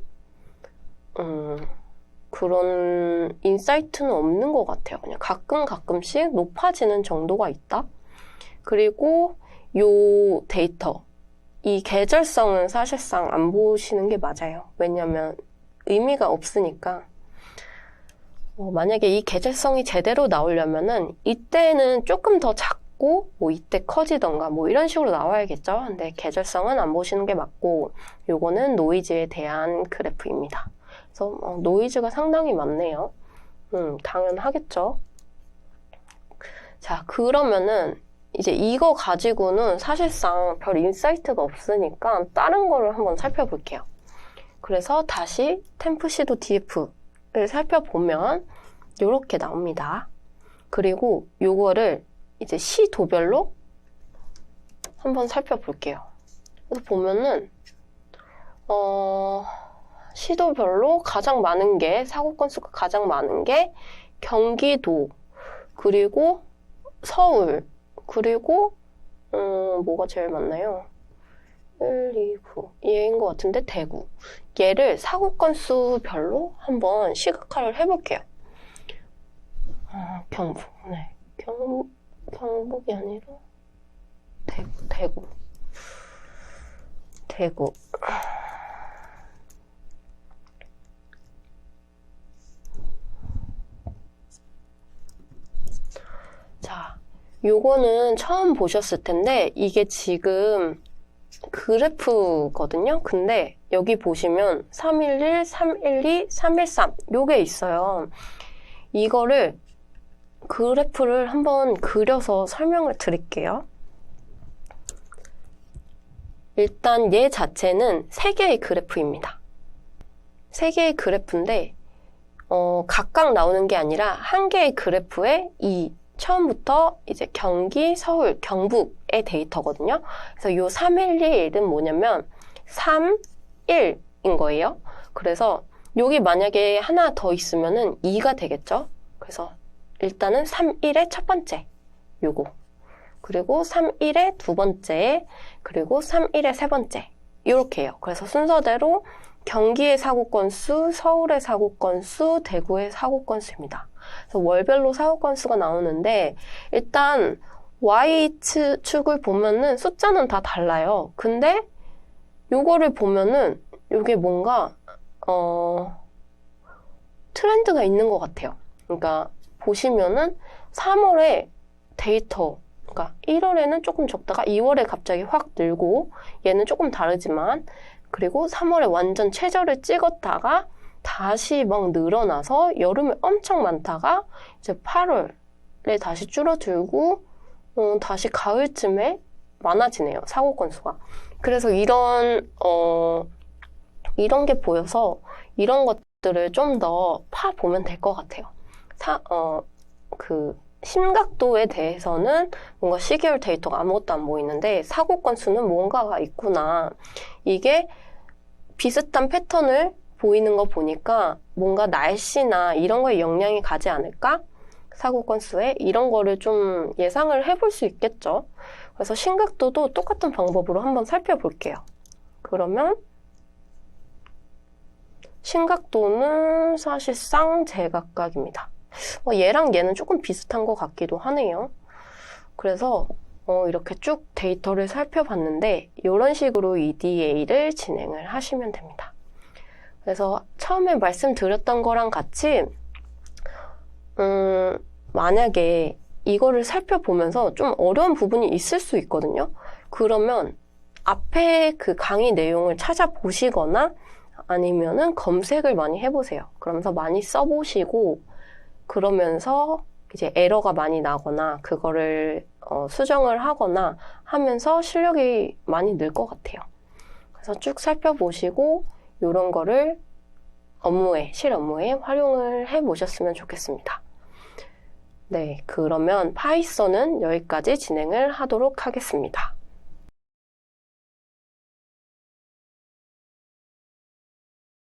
그런 인사이트는 없는 것 같아요. 그냥 가끔씩 높아지는 정도가 있다. 그리고 요 데이터, 이 계절성은 사실상 안 보시는 게 맞아요. 왜냐면 의미가 없으니까. 만약에 이 계절성이 제대로 나오려면은 이때는 조금 더 작고 뭐 이때 커지던가 뭐 이런 식으로 나와야겠죠. 근데 계절성은 안 보시는 게 맞고 요거는 노이즈에 대한 그래프입니다. 그래서 노이즈가 상당히 많네요. 당연하겠죠. 자, 그러면은 이제 이거 가지고는 사실상 별 인사이트가 없으니까 다른 거를 한번 살펴볼게요. 그래서 다시 템프시도 DF를 살펴보면 이렇게 나옵니다. 그리고 요거를 이제 시도별로 한번 살펴볼게요. 그래서 보면은 시도별로 가장 많은 게, 사고 건수가 가장 많은 게 경기도, 그리고 서울, 그리고 뭐가 제일 많나요? 1, 2, 9 얘인 것 같은데 대구. 얘를 사고 건수별로 한번 시각화를 해볼게요. 경북. 네. 경북이 아니라 대구. 자, 요거는 처음 보셨을 텐데 이게 지금 그래프거든요. 근데 여기 보시면 311, 312, 313 요게 있어요. 이거를 그래프를 한번 그려서 설명을 드릴게요. 일단 얘 자체는 3개의 그래프입니다. 3개의 그래프인데 각각 나오는 게 아니라 한 개의 그래프에 처음부터 이제 경기, 서울, 경북의 데이터거든요. 그래서 요 311은 뭐냐면 3, 1인 거예요. 그래서 여기 만약에 하나 더 있으면은 2가 되겠죠. 그래서 일단은 3, 1의 첫 번째 요거, 그리고 3, 1의 두 번째, 그리고 3, 1의 세 번째 이렇게 해요. 그래서 순서대로 경기의 사고 건수, 서울의 사고 건수, 대구의 사고 건수입니다. 그래서 월별로 사고 건수가 나오는데 일단 Y축을 보면은 숫자는 다 달라요. 근데 요거를 보면은 요게 뭔가 트렌드가 있는 것 같아요. 그러니까 보시면은 3월에 데이터, 그러니까 1월에는 조금 적다가 2월에 갑자기 확 늘고, 얘는 조금 다르지만, 그리고 3월에 완전 최저를 찍었다가 다시 막 늘어나서 여름에 엄청 많다가 이제 8월에 다시 줄어들고 다시 가을쯤에 많아지네요. 사고 건수가. 그래서 이런 게 보여서 이런 것들을 좀 더 파보면 될 것 같아요. 심각도에 대해서는 뭔가 시계열 데이터가 아무것도 안 보이는데 사고 건수는 뭔가가 있구나. 이게 비슷한 패턴을 보이는 거 보니까 뭔가 날씨나 이런 거에 영향이 가지 않을까? 사고 건수에 이런 거를 좀 예상을 해볼 수 있겠죠. 그래서 심각도도 똑같은 방법으로 한번 살펴볼게요. 그러면 심각도는 사실상 제각각입니다. 얘랑 얘는 조금 비슷한 것 같기도 하네요. 그래서 이렇게 쭉 데이터를 살펴봤는데 이런 식으로 EDA를 진행을 하시면 됩니다. 그래서 처음에 말씀드렸던 거랑 같이 만약에 이거를 살펴보면서 좀 어려운 부분이 있을 수 있거든요. 그러면 앞에 그 강의 내용을 찾아보시거나 아니면은 검색을 많이 해보세요. 그러면서 많이 써보시고 그러면서 이제 에러가 많이 나거나 그거를 수정을 하거나 하면서 실력이 많이 늘 것 같아요. 그래서 쭉 살펴보시고 이런 거를 실 업무에 활용을 해보셨으면 좋겠습니다. 네, 그러면 파이썬은 여기까지 진행을 하도록 하겠습니다.